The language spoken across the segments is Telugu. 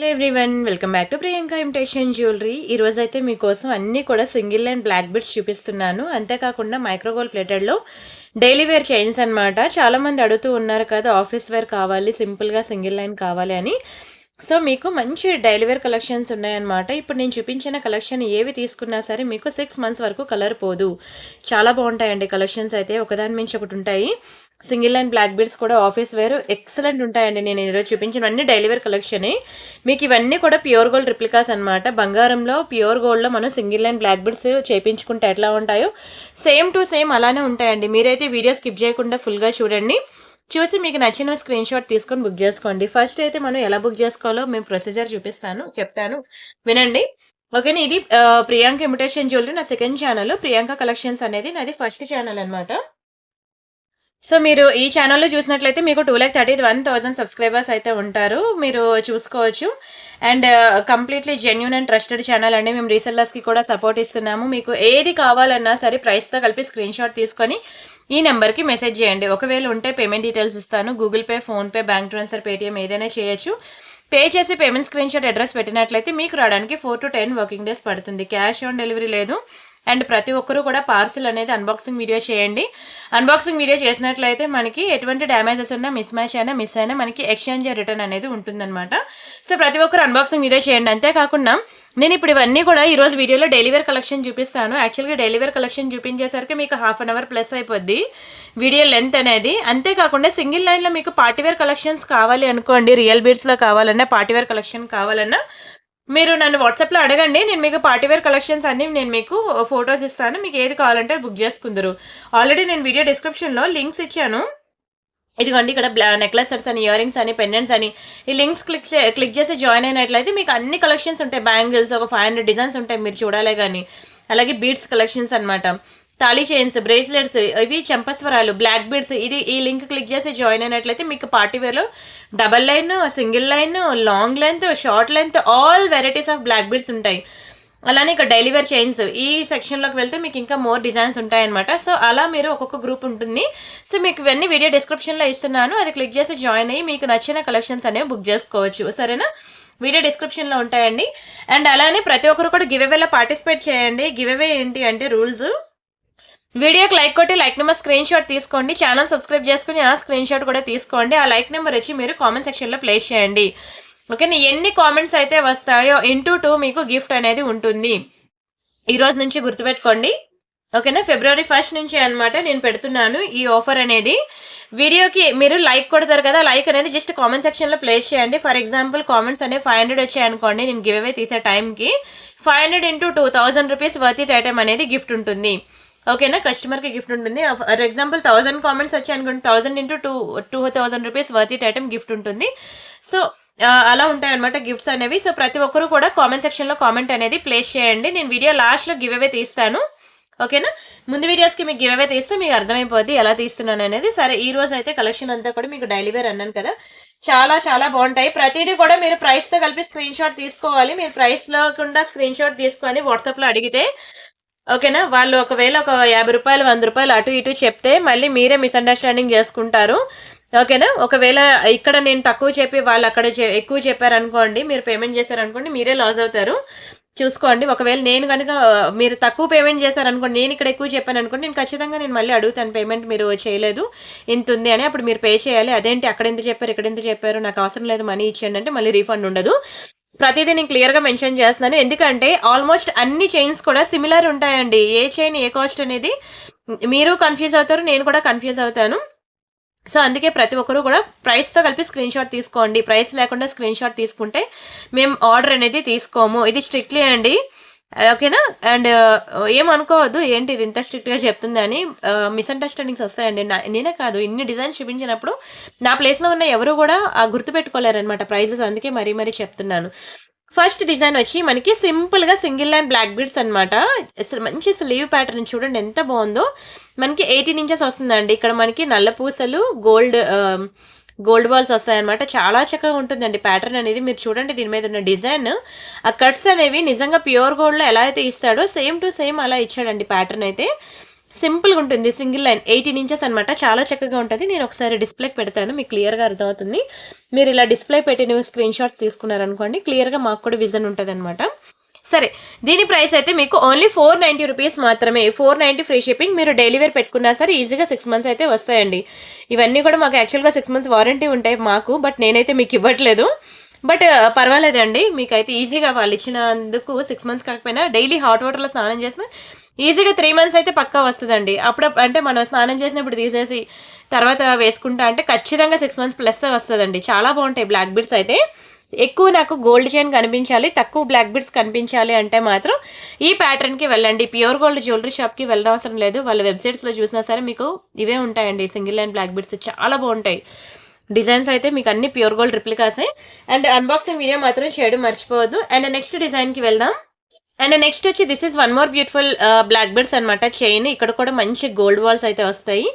Hello everyone, welcome back to Priyanka imitation jewellery. ఈ రోజు అయితే మీకోసం అన్నీ కూడా సింగిల్ అండ్ బ్లాక్ బిట్స్ చూపిస్తున్నాను. అంతేకాకుండా మైక్రోగోల్డ్ ప్లేటెడ్లో డైలీ వేర్ చైన్స్ అనమాట. చాలామంది అడుగుతూ ఉన్నారు కదా, ఆఫీస్ వేర్ కావాలి, సింపుల్గా సింగిల్ లైన్ కావాలి అని. సో మీకు మంచి డైలీ వేర్ కలెక్షన్స్ ఉన్నాయన్నమాట. ఇప్పుడు నేను చూపించిన కలెక్షన్ ఏవి తీసుకున్నా సరే మీకు 6 months వరకు కలర్ పోదు. చాలా బాగుంటాయండి కలెక్షన్స్ అయితే, ఒకదాని మించి ఒకటి ఉంటాయి. సింగిల్ లైన్ బ్లాక్ బీడ్స్ కూడా ఆఫీస్ వేర్ ఎక్సలెంట్ ఉంటాయండి. నేను ఈరోజు చూపించినవన్నీ డైలీ వేర్ కలెక్షనే. మీకు ఇవన్నీ కూడా ప్యూర్ గోల్డ్ రిప్లికాస్ అనమాట. బంగారంలో ప్యూర్ గోల్డ్లో మనం సింగిల్ లైన్ బ్లాక్ బీడ్స్ చేయించుకుంటే ఎట్లా ఉంటాయో సేమ్ టు సేమ్ అలానే ఉంటాయండి. మీరైతే వీడియో స్కిప్ చేయకుండా ఫుల్గా చూడండి. చూసి మీకు నచ్చిన స్క్రీన్ షాట్ తీసుకొని బుక్ చేసుకోండి. ఫస్ట్ అయితే మనం ఎలా బుక్ చేసుకోవాలో మేము ప్రొసీజర్ చెప్తాను వినండి. ఓకేనా. ఇది ప్రియాంక ఇమిటేషన్ జ్యువెలరీ నా సెకండ్ ఛానల్. ప్రియాంక కలెక్షన్స్ అనేది నాది ఫస్ట్ ఛానల్ అనమాట. సో మీరు ఈ ఛానల్లో చూసినట్లయితే మీకు 2,31,000 సబ్స్క్రైబర్స్ అయితే ఉంటారు, మీరు చూసుకోవచ్చు. And completely genuine and trusted channel అండి. మేము రీసెల్లర్స్కి కూడా సపోర్ట్ ఇస్తున్నాము. మీకు ఏది కావాలన్నా సరే ప్రైస్తో కలిపి స్క్రీన్ షాట్ తీసుకొని ఈ నెంబర్కి మెసేజ్ చేయండి. ఒకవేళ ఉంటే పేమెంట్ డీటెయిల్స్ ఇస్తాను. Google pay, PhonePe, bank transfer, Paytm ఏదైనా చేయొచ్చు. పే చేసి పేమెంట్ స్క్రీన్ షాట్ అడ్రస్ పెట్టినట్లయితే మీకు రావడానికి 4 to 10 వర్కింగ్ డేస్ పడుతుంది. క్యాష్ ఆన్ డెలివరీ లేదు. అండ్ ప్రతి ఒక్కరూ కూడా పార్సిల్ అనేది అన్బాక్సింగ్ వీడియో చేయండి. అన్బాక్సింగ్ వీడియో చేసినట్లయితే మనకి ఎటువంటి డ్యామేజెస్ ఉన్నా, మిస్ మ్యాచ్ అయినా, మిస్ అయినా మనకి ఎక్స్చేంజ్ రిటర్న్ అనేది ఉంటుందన్నమాట. సో ప్రతి ఒక్కరు అన్బాక్సింగ్ వీడియో చేయండి. అంతేకాకుండా నేను ఇప్పుడు ఇవన్నీ కూడా ఈరోజు వీడియోలో డైలీ వేర్ కలెక్షన్ చూపిస్తాను. యాక్చువల్గా డైలీ వేర్ కలెక్షన్ చూపించేసరికి మీకు 1/2 hour ప్లస్ అయిపోద్ది వీడియో లెంత్ అనేది. అంతేకాకుండా సింగిల్ లైన్లో మీకు పార్టీవేర్ కలెక్షన్స్ కావాలి అనుకోండి, రియల్ బీడ్స్లో కావాలన్నా, పార్టీవేర్ కలెక్షన్ కావాలన్నా మీరు నన్ను వాట్సాప్లో అడగండి. నేను మీకు పార్టీవేర్ కలెక్షన్స్ అన్ని నేను మీకు ఫొటోస్ ఇస్తాను. మీకు ఏది కావాలంటే బుక్ చేసుకుందరు. ఆల్రెడీ నేను వీడియో డిస్క్రిప్షన్లో లింక్స్ ఇచ్చాను. ఇదిగోండి, ఇక్కడ నెక్లెస్ సెట్స్ అని, ఇయర్ రింగ్స్ అని, పెండెంట్స్ అని, ఈ లింక్స్ క్లిక్ చేసి జాయిన్ అయినట్లయితే మీకు అన్ని కలెక్షన్స్ ఉంటాయి. బ్యాంగిల్స్ ఒక 500 డిజైన్స్ ఉంటాయి, మీరు చూడాలే కానీ. అలాగే బీడ్స్ కలెక్షన్స్ అనమాట, తాళీ చైన్స్, బ్రేస్లెట్స్, ఇవి చెంపస్వరాలు, బ్లాక్ బీడ్స్. ఈ లింక్ క్లిక్ చేసి జాయిన్ అయినట్లయితే మీకు పార్టీవేర్లో double line, single line, long length, short length, all varieties of black beads ఉంటాయి. అలానే ఇక్కడ డైలీ వేర్ చైన్స్ ఈ సెక్షన్లోకి వెళ్తే మీకు ఇంకా మోర్ డిజైన్స్ ఉంటాయన్నమాట. సో అలా మీరు ఒక్కొక్క గ్రూప్ ఉంటుంది. సో మీకు ఇవన్నీ వీడియో డిస్క్రిప్షన్లో ఇస్తున్నాను, అది క్లిక్ చేసి జాయిన్ అయ్యి మీకు నచ్చిన కలెక్షన్స్ అనేవి బుక్ చేసుకోవచ్చు. సరేనా, వీడియో డిస్క్రిప్షన్లో ఉంటాయండి. అండ్ అలానే ప్రతి ఒక్కరు కూడా గివ్ అవేలో పార్టిసిపేట్ చేయండి. గివ్ అవే ఏంటి అంటే రూల్స్: వీడియోకి లైక్ కొట్టి లైక్ నెంబర్ స్క్రీన్ షాట్ తీసుకోండి. ఛానల్ సబ్స్క్రైబ్ చేసుకుని ఆ స్క్రీన్ షాట్ కూడా తీసుకోండి. ఆ లైక్ నెంబర్ వచ్చి మీరు కామెంట్ సెక్షన్లో ప్లేస్ చేయండి. ఓకేనా. ఎన్ని కామెంట్స్ అయితే వస్తాయో ఇంటూ 2 మీకు గిఫ్ట్ అనేది ఉంటుంది. ఈరోజు నుంచి గుర్తుపెట్టుకోండి. ఓకేనా. February 1st నుంచి అనమాట నేను పెడుతున్నాను ఈ ఆఫర్ అనేది. వీడియోకి మీరు లైక్ కొడతారు కదా, లైక్ అనేది జస్ట్ కామెంట్ సెక్షన్లో ప్లేస్ చేయండి. ఫర్ ఎగ్జాంపుల్ కామెంట్స్ అనేవి 500 వచ్చాయనుకోండి, నేను గివ్ అవే తీసే టైంకి 500 into 2 1000 rupees worth it item అనేది గిఫ్ట్ ఉంటుంది. ఓకేనా, కస్టమర్కి గిఫ్ట్ ఉంటుంది. ఫర్ ఎగ్జాంపుల్ 1000 కామెంట్స్ వచ్చాయనుకోండి, 1000 into 2000 rupees worth it item gift ఉంటుంది. సో అలా ఉంటాయన్నమాట గిఫ్ట్స్ అనేవి. సో ప్రతి ఒక్కరు కూడా కామెంట్ సెక్షన్లో కామెంట్ అనేది ప్లేస్ చేయండి. నేను వీడియో లాస్ట్లో గివ్ అవే తీస్తాను. ఓకేనా, ముందు వీడియోస్కి మీకు గివ్ అవే తీస్తే మీకు అర్థమైపోద్ది ఎలా తీస్తున్నాను అనేది. సరే, ఈ రోజు అయితే కలెక్షన్ అంతా కూడా మీకు డైలీ వేర్ అన్నాను కదా, చాలా చాలా బాగుంటాయి. ప్రతిదీ కూడా మీరు ప్రైస్తో కలిపి స్క్రీన్ షాట్ తీసుకోవాలి. మీరు ప్రైస్ లేకుండా స్క్రీన్ షాట్ తీసుకొని వాట్సాప్లో అడిగితే, ఓకేనా, వాళ్ళు ఒకవేళ ఒక 50 రూపాయలు 100 రూపాయలు అటు ఇటు చెప్తే మళ్ళీ మీరే మిస్అండర్స్టాండింగ్ చేసుకుంటారు. ఓకేనా. ఒకవేళ ఇక్కడ నేను తక్కువ చెప్పి వాళ్ళు అక్కడ ఎక్కువ చెప్పారనుకోండి, మీరు పేమెంట్ చేశారనుకోండి, మీరే లాస్ అవుతారు. చూసుకోండి. ఒకవేళ నేను కనుక మీరు తక్కువ పేమెంట్ చేశారనుకోండి, నేను ఇక్కడ ఎక్కువ చెప్పాను అనుకోండి, నేను ఖచ్చితంగా మళ్ళీ అడుగుతాను, పేమెంట్ మీరు చేయలేదు ఇంత ఉంది అని. అప్పుడు మీరు పే చేయాలి. అదేంటి అక్కడ ఎంత చెప్పారు, ఇక్కడ ఎంత చెప్పారు, నాకు అవసరం లేదు, మనీ ఇచ్చేయండి అంటే మళ్ళీ రీఫండ్ ఉండదు. ప్రతిదీ నేను క్లియర్గా మెన్షన్ చేస్తున్నాను. ఎందుకంటే ఆల్మోస్ట్ అన్ని చైన్స్ కూడా సిమిలర్ ఉంటాయండి. ఏ చైన్ ఏ కాస్ట్ అనేది మీరు కన్ఫ్యూజ్ అవుతారు, నేను కూడా కన్ఫ్యూజ్ అవుతాను. సో అందుకే ప్రతి ఒక్కరు కూడా ప్రైస్తో కలిపి స్క్రీన్ షాట్ తీసుకోండి. ప్రైస్ లేకుండా స్క్రీన్ షాట్ తీసుకుంటే మేము ఆర్డర్ అనేది తీసుకోము. ఇది స్ట్రిక్ట్లీ అండి. ఓకేనా. అండ్ ఏమనుకోవద్దు, ఏంటి ఇది ఇంత స్ట్రిక్ట్గా చెప్తుంది అని. మిస్అండర్స్టాండింగ్స్ వస్తాయండి. నేనే కాదు, ఇన్ని డిజైన్స్ చూపించినప్పుడు నా ప్లేస్లో ఉన్న ఎవరు కూడా గుర్తుపెట్టుకోలేరనమాట ప్రైజెస్. అందుకే మరీ మరీ చెప్తున్నాను. ఫస్ట్ డిజైన్ వచ్చి మనకి సింపుల్గా సింగిల్ లైన్ బ్లాక్ బీడ్స్ అనమాట. అసలు మంచి స్లీవ్ ప్యాటర్న్ చూడండి ఎంత బాగుందో. మనకి 18 inches వస్తుందండి. ఇక్కడ మనకి నల్ల పూసలు, గోల్డ్ బాల్స్ వస్తాయన్నమాట. చాలా చక్కగా ఉంటుందండి ప్యాటర్న్ అనేది. మీరు చూడండి దీని మీద ఉన్న డిజైన్, ఆ కట్స్ అనేవి నిజంగా ప్యూర్ గోల్డ్లో ఎలా అయితే ఇస్తాడో సేమ్ టు సేమ్ అలా ఇచ్చాడండి ప్యాటర్న్ అయితే. సింపుల్గా ఉంటుంది, సింగిల్ లైన్ 18 ఇంచెస్ అనమాట. చాలా చక్కగా ఉంటుంది. నేను ఒకసారి డిస్ప్లేకి పెడతాను, మీకు క్లియర్గా అర్థమవుతుంది. మీరు ఇలా డిస్ప్లే పెట్టిన స్క్రీన్ షాట్స్ తీసుకున్నారనుకోండి, క్లియర్గా మాకు కూడా విజన్ ఉంటుంది అనమాట. సరే, దీని ప్రైస్ అయితే మీకు ఓన్లీ 490 రూపీస్ మాత్రమే. 490 ఫ్రీ షిప్పింగ్. మీరు డైలీ వేర్ పెట్టుకున్నా సరే ఈజీగా 6 మంత్స్ అయితే వస్తాయండి. ఇవన్నీ కూడా మాకు యాక్చువల్గా 6 మంత్స్ వారంటీ ఉంటాయి మాకు, బట్ నేనైతే మీకు ఇవ్వట్లేదు. బట్ పర్వాలేదండి, మీకైతే ఈజీగా వాళ్ళు ఇచ్చినందుకు 6 మంత్స్ కాకపోయినా డైలీ హాట్ వాటర్లో స్నానం చేసిన ఈజీగా 3 మంత్స్ అయితే పక్కా వస్తుందండి. అప్పుడు అంటే మనం స్నానం చేసినప్పుడు తీసేసి తర్వాత వేసుకుంటా అంటే ఖచ్చితంగా 6 మంత్స్ ప్లస్ వస్తుందండి. చాలా బాగుంటాయి బ్లాక్ బీడ్స్ అయితే. ఎక్కువ నాకు గోల్డ్ చైన్ కనిపించాలి, తక్కువ బ్లాక్ బీడ్స్ కనిపించాలి అంటే మాత్రం ఈ ప్యాటర్న్కి వెళ్ళండి. ప్యూర్ గోల్డ్ జ్యువెలరీ షాప్కి వెళ్ళడం అవసరం లేదు. వాళ్ళ వెబ్సైట్స్లో చూసినా సరే మీకు ఇవే ఉంటాయండి, సింగిల్ లైన్ బ్లాక్ బీడ్స్ చాలా బాగుంటాయి. డిజైన్స్ అయితే మీకు అన్ని ప్యూర్ గోల్డ్ రిప్లికాసే. అండ్ అన్బాక్సింగ్ వీడియో మాత్రం చేయడం మర్చిపోవద్దు. అండ్ నెక్స్ట్ డిజైన్కి వెళ్దాం. అండ్ నెక్స్ట్ వచ్చి this is one more beautiful black beads అనమాట. చైన్ ఇక్కడ కూడా మంచి గోల్డ్ బాల్స్ అయితే వస్తాయి.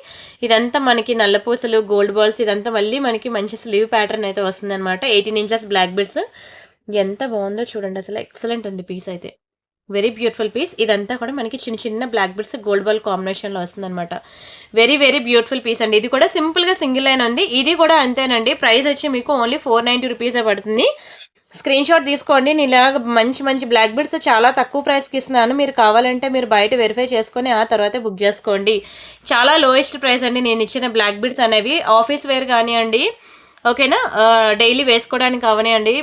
ఇదంతా మనకి నల్లపూసలు, గోల్డ్ బాల్స్, ఇదంతా మళ్ళీ మనకి మంచి స్లీవ్ ప్యాటర్న్ అయితే వస్తుంది అనమాట. 18 ఇంచెస్ బ్లాక్ బీడ్స్. ఎంత బాగుందో చూడండి, అసలు ఎక్సలెంట్ ఉంది పీస్ అయితే. Very beautiful piece. ఇదంతా కూడా మనకి చిన్న చిన్న బ్లాక్ బీడ్స్ గోల్డ్ బాల్ కాంబినేషన్లో వస్తుంది అనమాట. వెరీ వెరీ బ్యూటిఫుల్ పీస్ అండి. ఇది కూడా సింపుల్గా సింగిల్ లైన్ ఉంది. ఇది కూడా అంతేనండి. ప్రైస్ వచ్చి మీకు ఓన్లీ 490 రూపీసే పడుతుంది. స్క్రీన్ షాట్ తీసుకోండి. నేను ఇలాగ మంచి మంచి బ్లాక్ బీడ్స్ చాలా తక్కువ ప్రైస్కి ఇస్తున్నాను. మీరు కావాలంటే మీరు బయట వెరిఫై చేసుకొని ఆ తర్వాత బుక్ చేసుకోండి. చాలా లోయెస్ట్ ప్రైస్ అండి నేను ఇచ్చిన బ్లాక్ బీడ్స్ అనేవి. ఆఫీస్ వేర్ కానివ్వండి, ఓకేనా, డైలీ వేసుకోవడానికి కావనివ్వండి,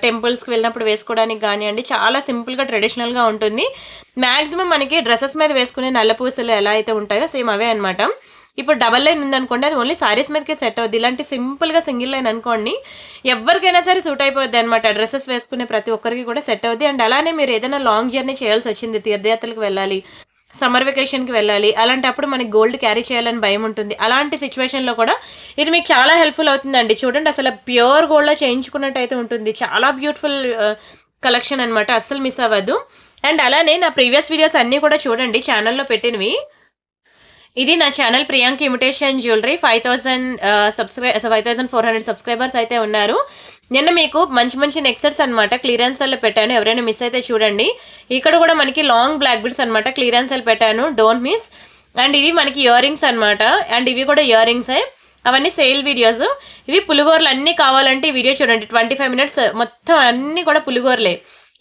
టెంపుల్స్కి వెళ్ళినప్పుడు వేసుకోవడానికి కానివ్వండి, చాలా సింపుల్గా ట్రెడిషనల్గా ఉంటుంది. మ్యాక్సిమం మనకి డ్రెస్సెస్ మీద వేసుకునే నల్లపూసలు ఎలా అయితే ఉంటాయో సేమ్ అవే అనమాట. ఇప్పుడు డబల్ లైన్ ఉందనుకోండి, అది ఓన్లీ సారీస్ మీదకే సెట్ అవుద్ది. ఇలాంటి సింపుల్గా సింగిల్ లైన్ అనుకోండి, ఎవరికైనా సరే సూట్ అయిపోద్ది అనమాట. డ్రెస్సెస్ వేసుకునే ప్రతి ఒక్కరికి కూడా సెట్ అవుద్ది. అండ్ అలానే మీరు ఏదైనా లాంగ్ జర్నీ చేయాల్సి వచ్చింది, తీర్థయాత్రలకు వెళ్ళాలి, సమ్మర్ వెకేషన్కి వెళ్ళాలి, అలాంటప్పుడు మనకి గోల్డ్ క్యారీ చేయాలని భయం ఉంటుంది. అలాంటి సిచ్యువేషన్లో కూడా ఇది మీకు చాలా హెల్ప్ఫుల్ అవుతుందండి. చూడండి, అసలు ప్యూర్ గోల్డ్లో చేయించుకున్నట్టు అయితే ఉంటుంది. చాలా బ్యూటిఫుల్ కలెక్షన్ అనమాట, అస్సలు మిస్ అవ్వద్దు. అండ్ అలానే నా ప్రీవియస్ వీడియోస్ అన్నీ కూడా చూడండి, ఛానల్లో పెట్టినవి. ఇది నా channel Priyanka imitation jewellery. 5400 subscribers అయితే ఉన్నారు. నిన్న మీకు మంచి మంచి నెక్సెట్స్ అనమాట క్లియరెన్స్లో పెట్టాను, ఎవరైనా మిస్ అయితే చూడండి. ఇక్కడ కూడా మనకి లాంగ్ బ్లాక్ బీడ్స్ అనమాట క్లియరెన్స్లో పెట్టాను, డోంట్ మిస్. అండ్ ఇది మనకి ఇయర్ రింగ్స్ అనమాట. అండ్ ఇవి కూడా ఇయర్ రింగ్సే, అవన్నీ సేల్ వీడియోస్. ఇవి పులిగోరలు అన్నీ కావాలంటే ఈ వీడియో చూడండి, 25 మినిట్స్ మొత్తం అన్నీ కూడా పులిగోరలే.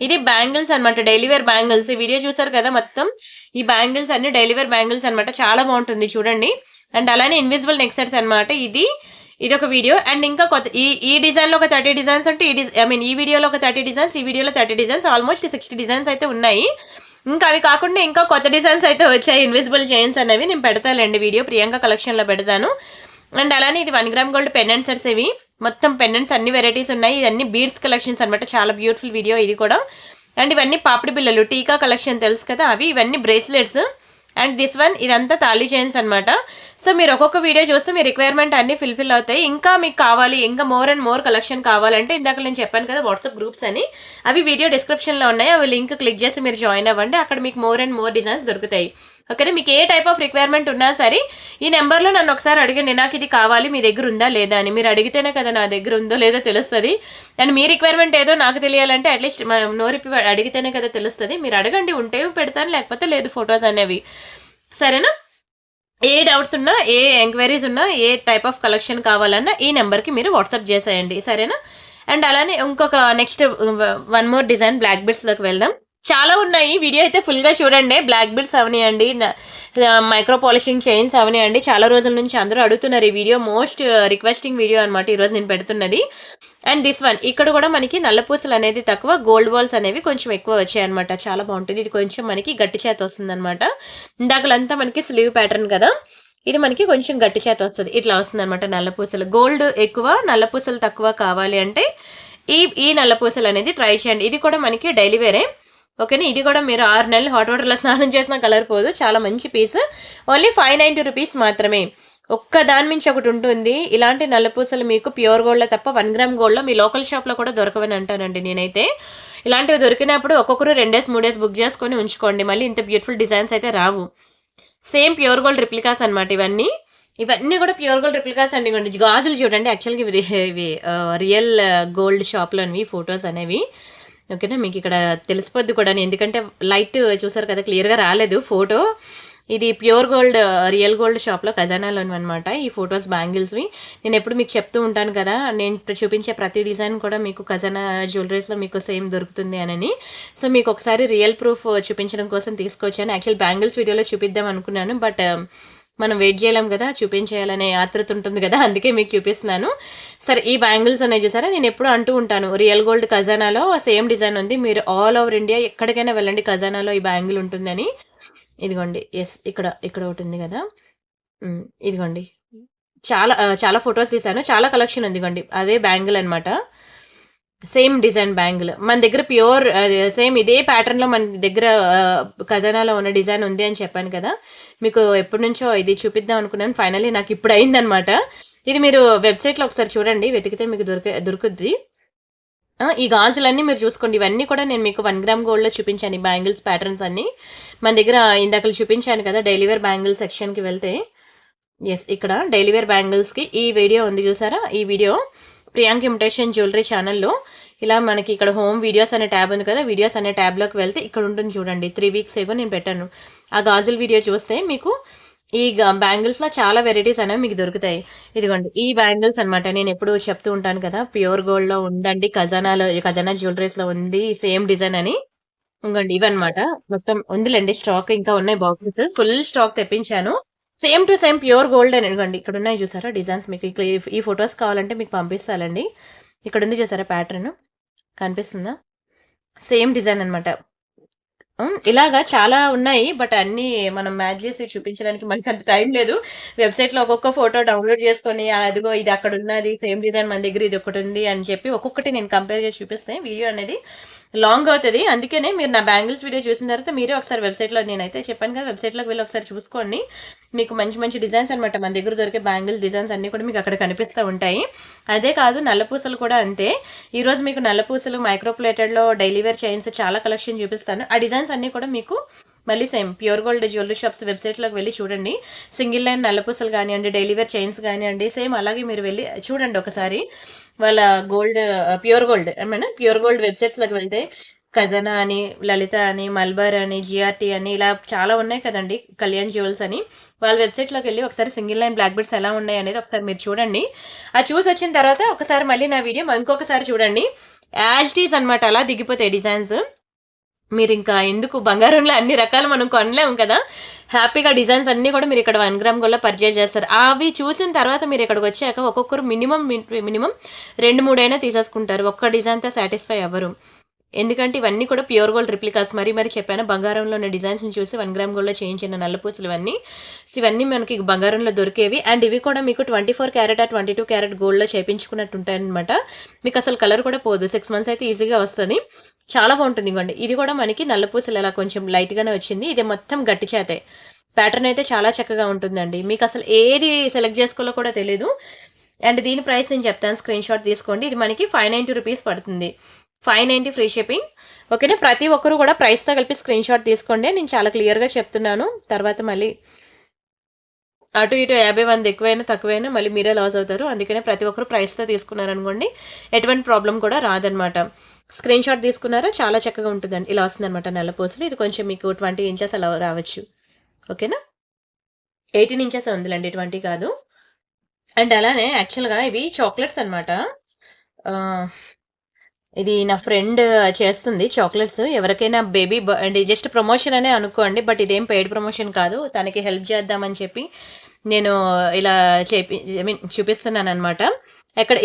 ఇది బ్యాంగిల్స్ అనమాట, డైలీ వేర్ బ్యాంగిల్స్. ఈ వీడియో చూసారు కదా, మొత్తం ఈ బ్యాంగిల్స్ అన్ని డైలీ వేర్ బ్యాంగిల్స్ అనమాట. చాలా బాగుంటుంది చూడండి. అండ్ అలానే ఇన్విజిబుల్ నెక్ సెట్స్ అనమాట. ఇది ఒక వీడియో. అండ్ ఇంకా కొత్త ఈ డిజైన్లో ఒక 30 డిజైన్స్ అంటే ఈ వీడియోలో ఒక 30 డిజైన్స్, ఈ వీడియోలో 30 డిజైన్స్, ఆల్మోస్ట్ 60 డిజైన్స్ అయితే ఉన్నాయి. ఇంకా అవి కాకుండా ఇంకా కొత్త డిజైన్స్ అయితే వచ్చాయి, ఇన్విజిబుల్ చైన్స్ అనేవి. నేను పెడతానండి వీడియో, ప్రియాంక కలెక్షన్లో పెడతాను. అండ్ అలానే ఇది 1 గ్రామ్ గోల్డ్ పెండెంట్ సెట్స్. ఇవి మొత్తం పెండెంట్స్ అన్ని వెరైటీస్ ఉన్నాయి. ఇవన్నీ బీడ్స్ కలెక్షన్స్ అనమాట, చాలా బ్యూటిఫుల్ వీడియో ఇది కూడా. అండ్ ఇవన్నీ పాపిడి బిల్లలు, టీకా కలెక్షన్ తెలుసు కదా అవి. ఇవన్నీ బ్రేస్లెట్స్. అండ్ దిస్ వన్ ఇదంతా తాళీ చైన్స్ అనమాట. సో మీరు ఒక్కొక్క వీడియో చూస్తే మీ రిక్వైర్మెంట్ అన్ని ఫిల్ఫిల్ అవుతాయి. ఇంకా మీకు కావాలి, ఇంకా మోర్ అండ్ మోర్ కలెక్షన్ కావాలంటే ఇందాక నేను చెప్పాను కదా వాట్సాప్ గ్రూప్స్ అని, అవి వీడియో డిస్క్రిప్షన్లో ఉన్నాయి. అవి లింక్ క్లిక్ చేసి మీరు జాయిన్ అవ్వండి, అక్కడ మీకు మోర్ అండ్ మోర్ డిజైన్స్ దొరుకుతాయి. ఓకేనా, మీకు ఏ టైప్ ఆఫ్ రిక్వైర్మెంట్ ఉన్నా సరే ఈ నెంబర్లో నన్ను ఒకసారి అడగండి, నాకు ఇది కావాలి మీ దగ్గర ఉందా లేదా అని. మీరు అడిగితేనే కదా నా దగ్గర ఉందో లేదో తెలుస్తుంది. అండ్ మీ రిక్వైర్మెంట్ ఏదో నాకు తెలియాలంటే అట్లీస్ట్ నోరిపి అడిగితేనే కదా తెలుస్తుంది. మీరు అడగండి, ఉంటే పెడతాను, లేకపోతే లేదు ఫొటోస్ అనేవి. సరేనా, ఏ డౌట్స్ ఉన్నా, ఏ ఎంక్వైరీస్ ఉన్నా, ఏ టైప్ ఆఫ్ కలెక్షన్ కావాలన్నా ఈ నెంబర్కి మీరు వాట్సాప్ చేసేయండి, సరేనా. అండ్ అలానే ఇంకొక నెక్స్ట్ 1 మోర్ డిజైన్ బ్లాక్ బీడ్స్లోకి వెళ్దాం. చాలా ఉన్నాయి, వీడియో అయితే ఫుల్గా చూడండి. బ్లాక్ బీడ్స్ అవనియండి, మైక్రో పాలిషింగ్ చైన్స్ అవనియండి, చాలా రోజుల నుంచి అందరూ అడుగుతున్నారు. ఈ వీడియో మోస్ట్ రిక్వెస్టింగ్ వీడియో అనమాట ఈరోజు నేను పెడుతున్నది. అండ్ దిస్ వన్ ఇక్కడ కూడా మనకి నల్లపూసలు అనేది తక్కువ, గోల్డ్ బాల్స్ అనేవి కొంచెం ఎక్కువ వచ్చాయి అనమాట. చాలా బాగుంటుంది. ఇది కొంచెం మనకి గట్టి చేత వస్తుంది అనమాట. ఇందాకలంతా మనకి స్లీవ్ ప్యాటర్న్ కదా, ఇది మనకి కొంచెం గట్టి చేత వస్తుంది, ఇట్లా వస్తుంది అనమాట. నల్లపూసలు గోల్డ్ ఎక్కువ, నల్లపూసలు తక్కువ కావాలి అంటే ఈ నల్లపూసలు అనేది ట్రై చేయండి. ఇది కూడా మనకి డైలీ వేరే, ఓకేనా. ఇది కూడా మీరు 6 నెలలు హాట్ వాటర్లో స్నానం చేసిన కలర్ పోదు. చాలా మంచి పీస్, ఓన్లీ 590 రూపీస్ మాత్రమే. ఒక్క దాని మించి ఒకటి ఉంటుంది. ఇలాంటి నల్లపూసలు మీకు ప్యూర్ గోల్డ్లో తప్ప 1 గ్రామ్ గోల్డ్లో మీ లోకల్ షాప్లో కూడా దొరకవని అంటానండి నేనైతే. ఇలాంటివి దొరికినప్పుడు ఒక్కొక్కరు 2 డేస్ 3 డేస్ బుక్ చేసుకొని ఉంచుకోండి, మళ్ళీ ఇంత బ్యూటిఫుల్ డిజైన్స్ అయితే రావు. సేమ్ ప్యూర్ గోల్డ్ రిప్లికాస్ అనమాట ఇవన్నీ కూడా ప్యూర్ గోల్డ్ రిప్లికాస్ అండి. గాజులు చూడండి, యాక్చువల్గా ఇవి రియల్ గోల్డ్ షాప్లోనివి ఫొటోస్ అనేవి, ఓకేనా. మీకు ఇక్కడ తెలిసిపోద్ది కూడా, ఎందుకంటే లైట్ చూసారు కదా క్లియర్గా రాలేదు ఫోటో. ఇది ప్యూర్ గోల్డ్ రియల్ గోల్డ్ షాప్లో ఖజానాలోని అనమాట ఈ ఫొటోస్ బ్యాంగిల్స్వి. నేను ఎప్పుడు మీకు చెప్తూ ఉంటాను కదా, నేను చూపించే ప్రతి డిజైన్ కూడా మీకు ఖజానా జ్యువెలరీస్లో మీకు సేమ్ దొరుకుతుంది అని. సో మీకు ఒకసారి రియల్ ప్రూఫ్ చూపించడం కోసం తీసుకొచ్చాను. యాక్చువల్ బ్యాంగిల్స్ వీడియోలో చూపిద్దాం అనుకున్నాను, బట్ మనం వెయిట్ చేయలేం కదా, చూపించేయాలనే ఆతృత ఉంటుంది కదా, అందుకే మీకు చూపిస్తున్నాను. సరే, ఈ బ్యాంగిల్స్ ఉన్నాయి చూసారా, నేను ఎప్పుడు అంటూ ఉంటాను రియల్ గోల్డ్ ఖజానాలో సేమ్ డిజైన్ ఉంది, మీరు ఆల్ ఓవర్ ఇండియా ఎక్కడికైనా వెళ్ళండి ఖజానాలో ఈ బ్యాంగిల్ ఉంటుందని. ఇదిగోండి, ఎస్, ఇక్కడ ఇక్కడ ఒకటి ఉంది కదా, ఇదిగోండి. చాలా చాలా ఫొటోస్ తీసాను, చాలా కలెక్షన్ ఉంది. ఇదిగోండి అవే బ్యాంగిల్ అనమాట, సేమ్ డిజైన్ బ్యాంగిల్ మన దగ్గర ప్యూర్ సేమ్ ఇదే ప్యాటర్న్లో మన దగ్గర ఖజానాలో ఉన్న డిజైన్ ఉంది అని చెప్పాను కదా. మీకు ఎప్పటి నుంచో ఇది చూపిద్దాం అనుకున్నాను, ఫైనల్లీ నాకు ఇప్పుడు అయిందనమాట. ఇది మీరు వెబ్సైట్లో ఒకసారి చూడండి, వెతికితే మీకు దొరుకుద్ది. ఈ గాజులన్నీ మీరు చూసుకోండి, ఇవన్నీ కూడా నేను మీకు 1 గ్రామ్ గోల్డ్లో చూపించాను. ఈ బ్యాంగిల్స్ ప్యాటర్న్స్ అన్ని మన దగ్గర ఇందాక చూపించాను కదా, డైలీ వేర్ బ్యాంగిల్ సెక్షన్కి వెళ్తే, ఎస్, ఇక్కడ డైలీ వేర్ బ్యాంగిల్స్కి ఈ వీడియో ఉంది చూసారా, ఈ వీడియో ప్రియాంక ఇమిటేషన్ జ్యువెలరీ ఛానల్లో ఇలా మనకి ఇక్కడ హోమ్ వీడియోస్ అనే ట్యాబ్ ఉంది కదా, వీడియోస్ అనే ట్యాబ్లోకి వెళ్తే ఇక్కడ ఉంటుంది చూడండి. 3 వీక్స్ ఏగో నేను పెట్టాను ఆ గాజుల వీడియో. చూస్తే మీకు ఈ బ్యాంగిల్స్లో చాలా వెరైటీస్ అనేవి మీకు దొరుకుతాయి. ఇదిగోండి ఈ బ్యాంగిల్స్ అనమాట, నేను ఎప్పుడు చెప్తూ ఉంటాను కదా, ప్యూర్ గోల్డ్లో ఉండండి ఖజానా జ్యువెలరీస్లో ఉంది సేమ్ డిజైన్ అని. ఇంకోండి ఇవన్నమాట, మొత్తం ఉందిలేండి స్టాక్, ఇంకా ఉన్నాయి బాక్సెస్, ఫుల్ స్టాక్ తెప్పించాను. Same to same pure gold అని. ఇదిగోండి ఇక్కడ ఉన్నాయి చూసారా డిజైన్స్, మీకు ఈ ఫొటోస్ కావాలంటే మీకు పంపిస్తానండి. ఇక్కడ ఉంది చూసారా ప్యాటర్న్, కనిపిస్తుందా, సేమ్ డిజైన్ అనమాట. ఇలాగా చాలా ఉన్నాయి, బట్ అన్నీ మనం మ్యాచ్ చేసి చూపించడానికి మనకి అంత టైం లేదు. వెబ్సైట్లో ఒక్కొక్క ఫోటో డౌన్లోడ్ చేసుకొని అదిగో ఇది అక్కడ ఉన్నది సేమ్ డిజైన్ మన దగ్గర ఇది ఒకటి ఉంది అని చెప్పి ఒక్కొక్కటి నేను కంపేర్ చేసి చూపిస్తే వీడియో అనేది లాంగ్ అవుతుంది. అందుకనే మీరు నా బ్యాంగిల్స్ వీడియో చూసిన తర్వాత మీరే ఒకసారి వెబ్సైట్లో, నేనైతే చెప్పాను కదా, వెబ్సైట్లోకి వెళ్ళి ఒకసారి చూసుకోండి. మీకు మంచి మంచి డిజైన్స్ అనమాట మన దగ్గర దొరికే బ్యాంగిల్స్ డిజైన్స్ అన్నీ కూడా మీకు అక్కడ కనిపిస్తూ ఉంటాయి. అదే కాదు, నల్లపూసలు కూడా అంతే. ఈరోజు మీకు నల్లపూసలు మైక్రోప్లేటెడ్లో డైలీ వేర్ చైన్స్ చాలా కలెక్షన్ చూపిస్తాను. ఆ డిజైన్స్ అన్నీ కూడా మీకు మళ్ళీ same pure gold jewellery shops వెబ్సైట్లోకి వెళ్ళి చూడండి. సింగిల్ లైన్ నల్లపూసలు కానివ్వండి, డైలీ వేర్ చైన్స్ కానివ్వండి, సేమ్ అలాగే మీరు వెళ్ళి చూడండి ఒకసారి. వాళ్ళ గోల్డ్ ప్యూర్ గోల్డ్ వెబ్సైట్స్లోకి వెళ్తే ఖజానా అని, లలిత అని, మల్బార్ అని, జిఆర్టీ అని, ఇలా చాలా ఉన్నాయి కదండి, కళ్యాణ్ జ్యువెల్స్ అని. వాళ్ళ వెబ్సైట్లోకి వెళ్ళి ఒకసారి సింగిల్ లైన్ బ్లాక్ బెడ్స్ ఎలా ఉన్నాయి అనేది ఒకసారి మీరు చూడండి. అది చూసి వచ్చిన తర్వాత ఒకసారి మళ్ళీ నా వీడియో ఇంకొకసారి చూడండి. యాజ్ టీస్ అనమాట, అలా దిగిపోతాయి డిజైన్స్. మీరు ఇంకా ఎందుకు, బంగారంలో అన్ని రకాలు మనం కొనలేము కదా, హ్యాపీగా డిజైన్స్ అన్నీ కూడా మీరు ఇక్కడ 1 గ్రామ్ గోల్డ్లో పర్చేజ్ చేస్తారు. అవి చూసిన తర్వాత మీరు ఇక్కడికి వచ్చాక ఒక్కొక్కరు మినిమం 2-3 అయినా తీసేసుకుంటారు, ఒక్క డిజైన్తో సాటిస్ఫై అవ్వరు. ఎందుకంటే ఇవన్నీ కూడా ప్యూర్ గోల్డ్ రిప్లికాస్. మరి చెప్పాను, బంగారంలో ఉన్న డిజైన్స్ని చూసి 1 గ్రామ్ గోల్డ్లో చేయించిన నల్లపూసలు ఇవన్నీ మనకి బంగారంలో దొరికేవి. అండ్ ఇవి కూడా మీకు 24 క్యారెట్ 22 క్యారెట్ గోల్డ్లో చేయించుకున్నట్టు ఉంటాయన్నమాట. మీకు అసలు కలర్ కూడా పోదు, 6 మంత్స్ అయితే ఈజీగా వస్తుంది, చాలా బాగుంటుంది. ఇవ్వండి, ఇది కూడా మనకి నల్లపూసలు ఎలా కొంచెం లైట్గానే వచ్చింది, ఇది మొత్తం గట్టి చేతే ప్యాటర్న్ అయితే చాలా చక్కగా ఉంటుందండి. మీకు అసలు ఏది సెలెక్ట్ చేసుకోవాలో కూడా తెలీదు. అండ్ దీని ప్రైస్ నేను చెప్తాను, స్క్రీన్ షాట్ తీసుకోండి. ఇది మనకి 590 రూపీస్ పడుతుంది, 590 ఫ్రీ షిప్పింగ్. ఓకేనా, ప్రతి ఒక్కరు కూడా ప్రైస్తో కలిపి స్క్రీన్ షాట్ తీసుకోండి, నేను చాలా క్లియర్గా చెప్తున్నాను. తర్వాత మళ్ళీ అటు ఇటు 50 ఎక్కువైనా తక్కువైనా మళ్ళీ మీరే లాస్ అవుతారు. అందుకనే ప్రతి ఒక్కరు ప్రైస్తో తీసుకున్నారనుకోండి, ఎటువంటి ప్రాబ్లం కూడా రాదనమాట. స్క్రీన్ షాట్ తీసుకున్నారా, చాలా చక్కగా ఉంటుందండి. ఇలా వస్తుందన్నమాట నల్లపూసలు. ఇది కొంచెం మీకు 20 ఇంచెస్ అలా రావచ్చు. ఓకేనా, 18 ఇంచెస్ ఉందిలేండి, 20 కాదు. అండ్ అలానే యాక్చువల్గా ఇవి చాక్లెట్స్ అనమాట. ఇది నా ఫ్రెండ్ చేస్తుంది చాక్లెట్స్, ఎవరికైనా బేబీ అండ్ జస్ట్ ప్రమోషన్ అనే అనుకోండి, బట్ ఇదేం పెయిడ్ ప్రమోషన్ కాదు, తనకి హెల్ప్ చేద్దామని చెప్పి నేను ఇలా చూపిస్తున్నాను అనమాట. ఎక్కడ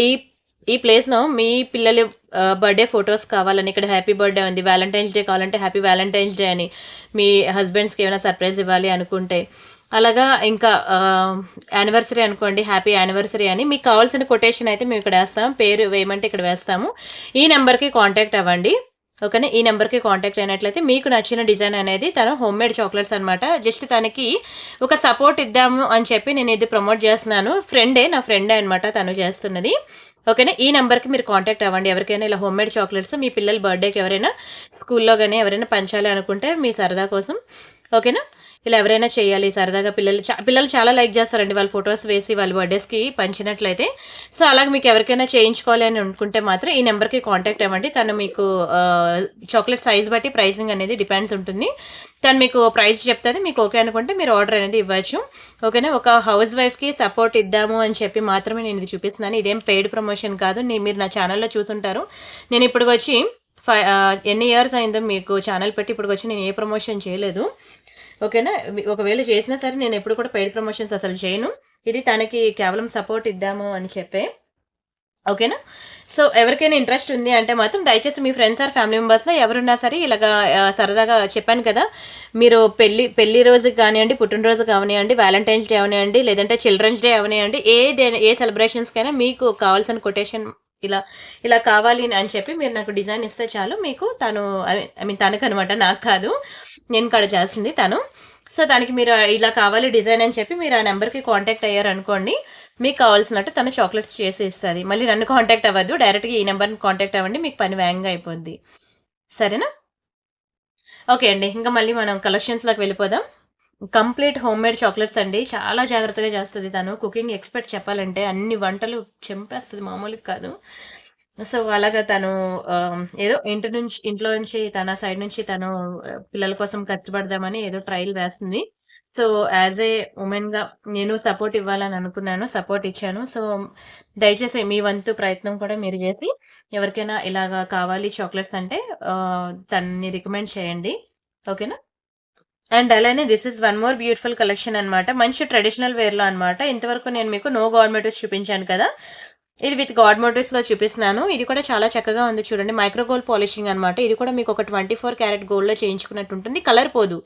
ఈ ప్లేస్లో మీ పిల్లలు బర్త్డే ఫొటోస్ కావాలని, ఇక్కడ హ్యాపీ బర్త్డే ఉంది, వ్యాలంటైన్స్ డే కావాలంటే హ్యాపీ వ్యాలంటైన్స్ డే అని, మీ హస్బెండ్స్కి ఏమైనా సర్ప్రైజ్ ఇవ్వాలి అనుకుంటే అలాగా, ఇంకా యానివర్సరీ అనుకోండి హ్యాపీ యానివర్సరీ అని, మీకు కావాల్సిన కొటేషన్ అయితే మేము ఇక్కడ వేస్తాం, పేరు వేయమంటే ఇక్కడ వేస్తాము. ఈ నెంబర్కి కాంటాక్ట్ అవ్వండి. ఓకేనా, ఈ నెంబర్కి కాంటాక్ట్ అయినట్లయితే మీకు నచ్చిన డిజైన్ అనేది, తన హోమ్ మేడ్ చాక్లెట్స్ అనమాట, జస్ట్ తనకి ఒక సపోర్ట్ ఇద్దాము అని చెప్పి నేను ఇది ప్రమోట్ చేస్తున్నాను. నా ఫ్రెండే అనమాట తను చేస్తున్నది. ఓకేనా, ఈ నెంబర్కి మీరు కాంటాక్ట్ అవ్వండి. ఎవరికైనా ఇలా హోమ్ మేడ్ చాక్లెట్స్ మీ పిల్లల బర్త్డేకి ఎవరైనా స్కూల్లో కానీ ఎవరైనా పంచాలి అనుకుంటే మీ సరదా కోసం ఓకేనా? ఇలా ఎవరైనా చేయాలి సరదాగా పిల్లలు చాలా లైక్ చేస్తారండి. వాళ్ళు ఫోటోస్ వేసి వాళ్ళ బర్త్‌డేస్‌కి పంచినట్లయితే. సో, అలాగ మీకు ఎవరికైనా చేయించుకోవాలి అని అనుకుంటే మాత్రం ఈ నంబర్‌కి కాంటాక్ట్ అవ్వండి. తను మీకు ఆహ్, చాక్లేట్ సైజ్ బట్టి ప్రైసింగ్ అనేది డిపెండ్స్ ఉంటుంది. తను మీకు ప్రైస్ చెప్తది. మీకు ఓకే అనుకుంటే మీరు ఆర్డర్ అనేది ఇవ్వచ్చు. ఓకేనా? ఒక హౌస్ వైఫ్‌కి సపోర్ట్ ఇద్దాము అని చెప్పి మాత్రమే నేను ఇది చూపిస్తున్నాను. ఇదేం పెయిడ్ ప్రమోషన్ కాదు. మీరు నా ఛానెల్‌లో చూసుంటారు. నేను ఇప్పటికొచ్చి ఎన్ని ఇయర్స్ అయిందో మీకు ఛానెల్ పెట్టి ఇప్పటికొచ్చి నేను ఏ ప్రమోషన్ చేయలేదు. ఓకేనా? ఒకవేళ చేసినా సరే నేనెప్పుడు కూడా పెయిడ్ ప్రమోషన్స్ అసలు చేయను. ఇది తనకి కేవలం సపోర్ట్ ఇద్దాము అని చెప్పే. ఓకేనా? సో, ఎవరికైనా ఇంట్రెస్ట్ ఉంది అంటే మాత్రం దయచేసి మీ ఫ్రెండ్స్ ఆర్ ఫ్యామిలీ మెంబర్స్‌లో ఎవరున్నా సరే ఇలాగా సరదాగా చెప్పాను కదా! మీరు పెళ్లి రోజుకి కానియండి, పుట్టినరోజు కావనియండి, వాలంటైన్స్ డే అవనియండి, లేదంటే చిల్డ్రన్స్ డే అవనియండి, ఏ సెలబ్రేషన్స్‌కైనా మీకు కావాల్సిన కొటేషన్ ఇలా, ఇలా కావాలి అని చెప్పి మీరు నాకు డిజైన్ ఇస్తే చాలు. మీకు తను తనకనమాట, నాకు కాదు. నేను కూడా చేస్తుంది తను. సో, దానికి మీరు ఇలా కావాలి డిజైన్ అని చెప్పి మీరు ఆ నెంబర్‌కి కాంటాక్ట్ అయ్యారనుకోండి, మీకు కావాల్సినట్టు తను చాక్లెట్స్ చేసి ఇస్తది. మళ్ళీ నన్ను కాంటాక్ట్ అవ్వద్దు. డైరెక్ట్‌గా ఈ నెంబర్‌ని కాంటాక్ట్ అవ్వండి. మీకు పని వేగంగా అయిపోద్ది. సరేనా? ఓకే అండి. ఇంకా మళ్ళీ మనం కలెక్షన్స్‌లోకి వెళ్ళిపోదాం. కంప్లీట్ హోమ్‌మేడ్ చాక్లెట్స్ అండి. చాలా జాగ్రత్తగా చేస్తది తను. కుకింగ్ ఎక్స్‌పర్ట్ చెప్పాలంటే. అన్ని వంటలు చంపేస్తది, మామూలుగా కాదు. సో, అలాగా తను ఏదో ఇంట్లో నుంచి తన సైడ్ నుంచి తను పిల్లల కోసం కష్టపడదామని ఏదో ట్రైల్ వేస్తుంది. సో, యాజ్ ఏ వుమెన్‌గా నేను సపోర్ట్ ఇవ్వాలని అనుకున్నాను. సపోర్ట్ ఇచ్చాను. సో, దయచేసి మీ వంతు ప్రయత్నం కూడా మీరు చేసి ఎవరికైనా ఇలాగా కావాలి చాక్లెట్స్ అంటే తనని రికమెండ్ చేయండి. ఓకేనా? అండ్ అలానే this is one more beautiful collection అన్నమాట. మంచి ట్రెడిషనల్ వేర్‌లో అన్నమాట. ఇంతవరకు నేను మీకు నో గాడ్ మోటివ్స్ చూపించాను కదా! ఇది విత్ గాడ్ మోటివ్స్‌లో చూపిస్తున్నాను. ఇది కూడా చాలా చక్కగా ఉంది చూడండి. మైక్రో గోల్డ్ పాలిషింగ్ అన్నమాట. ఇది కూడా మీకు ఒక 24 క్యారెట్ గోల్డ్‌లో చేయించుకున్నట్టు ఉంటుంది. కలర్ పోదు.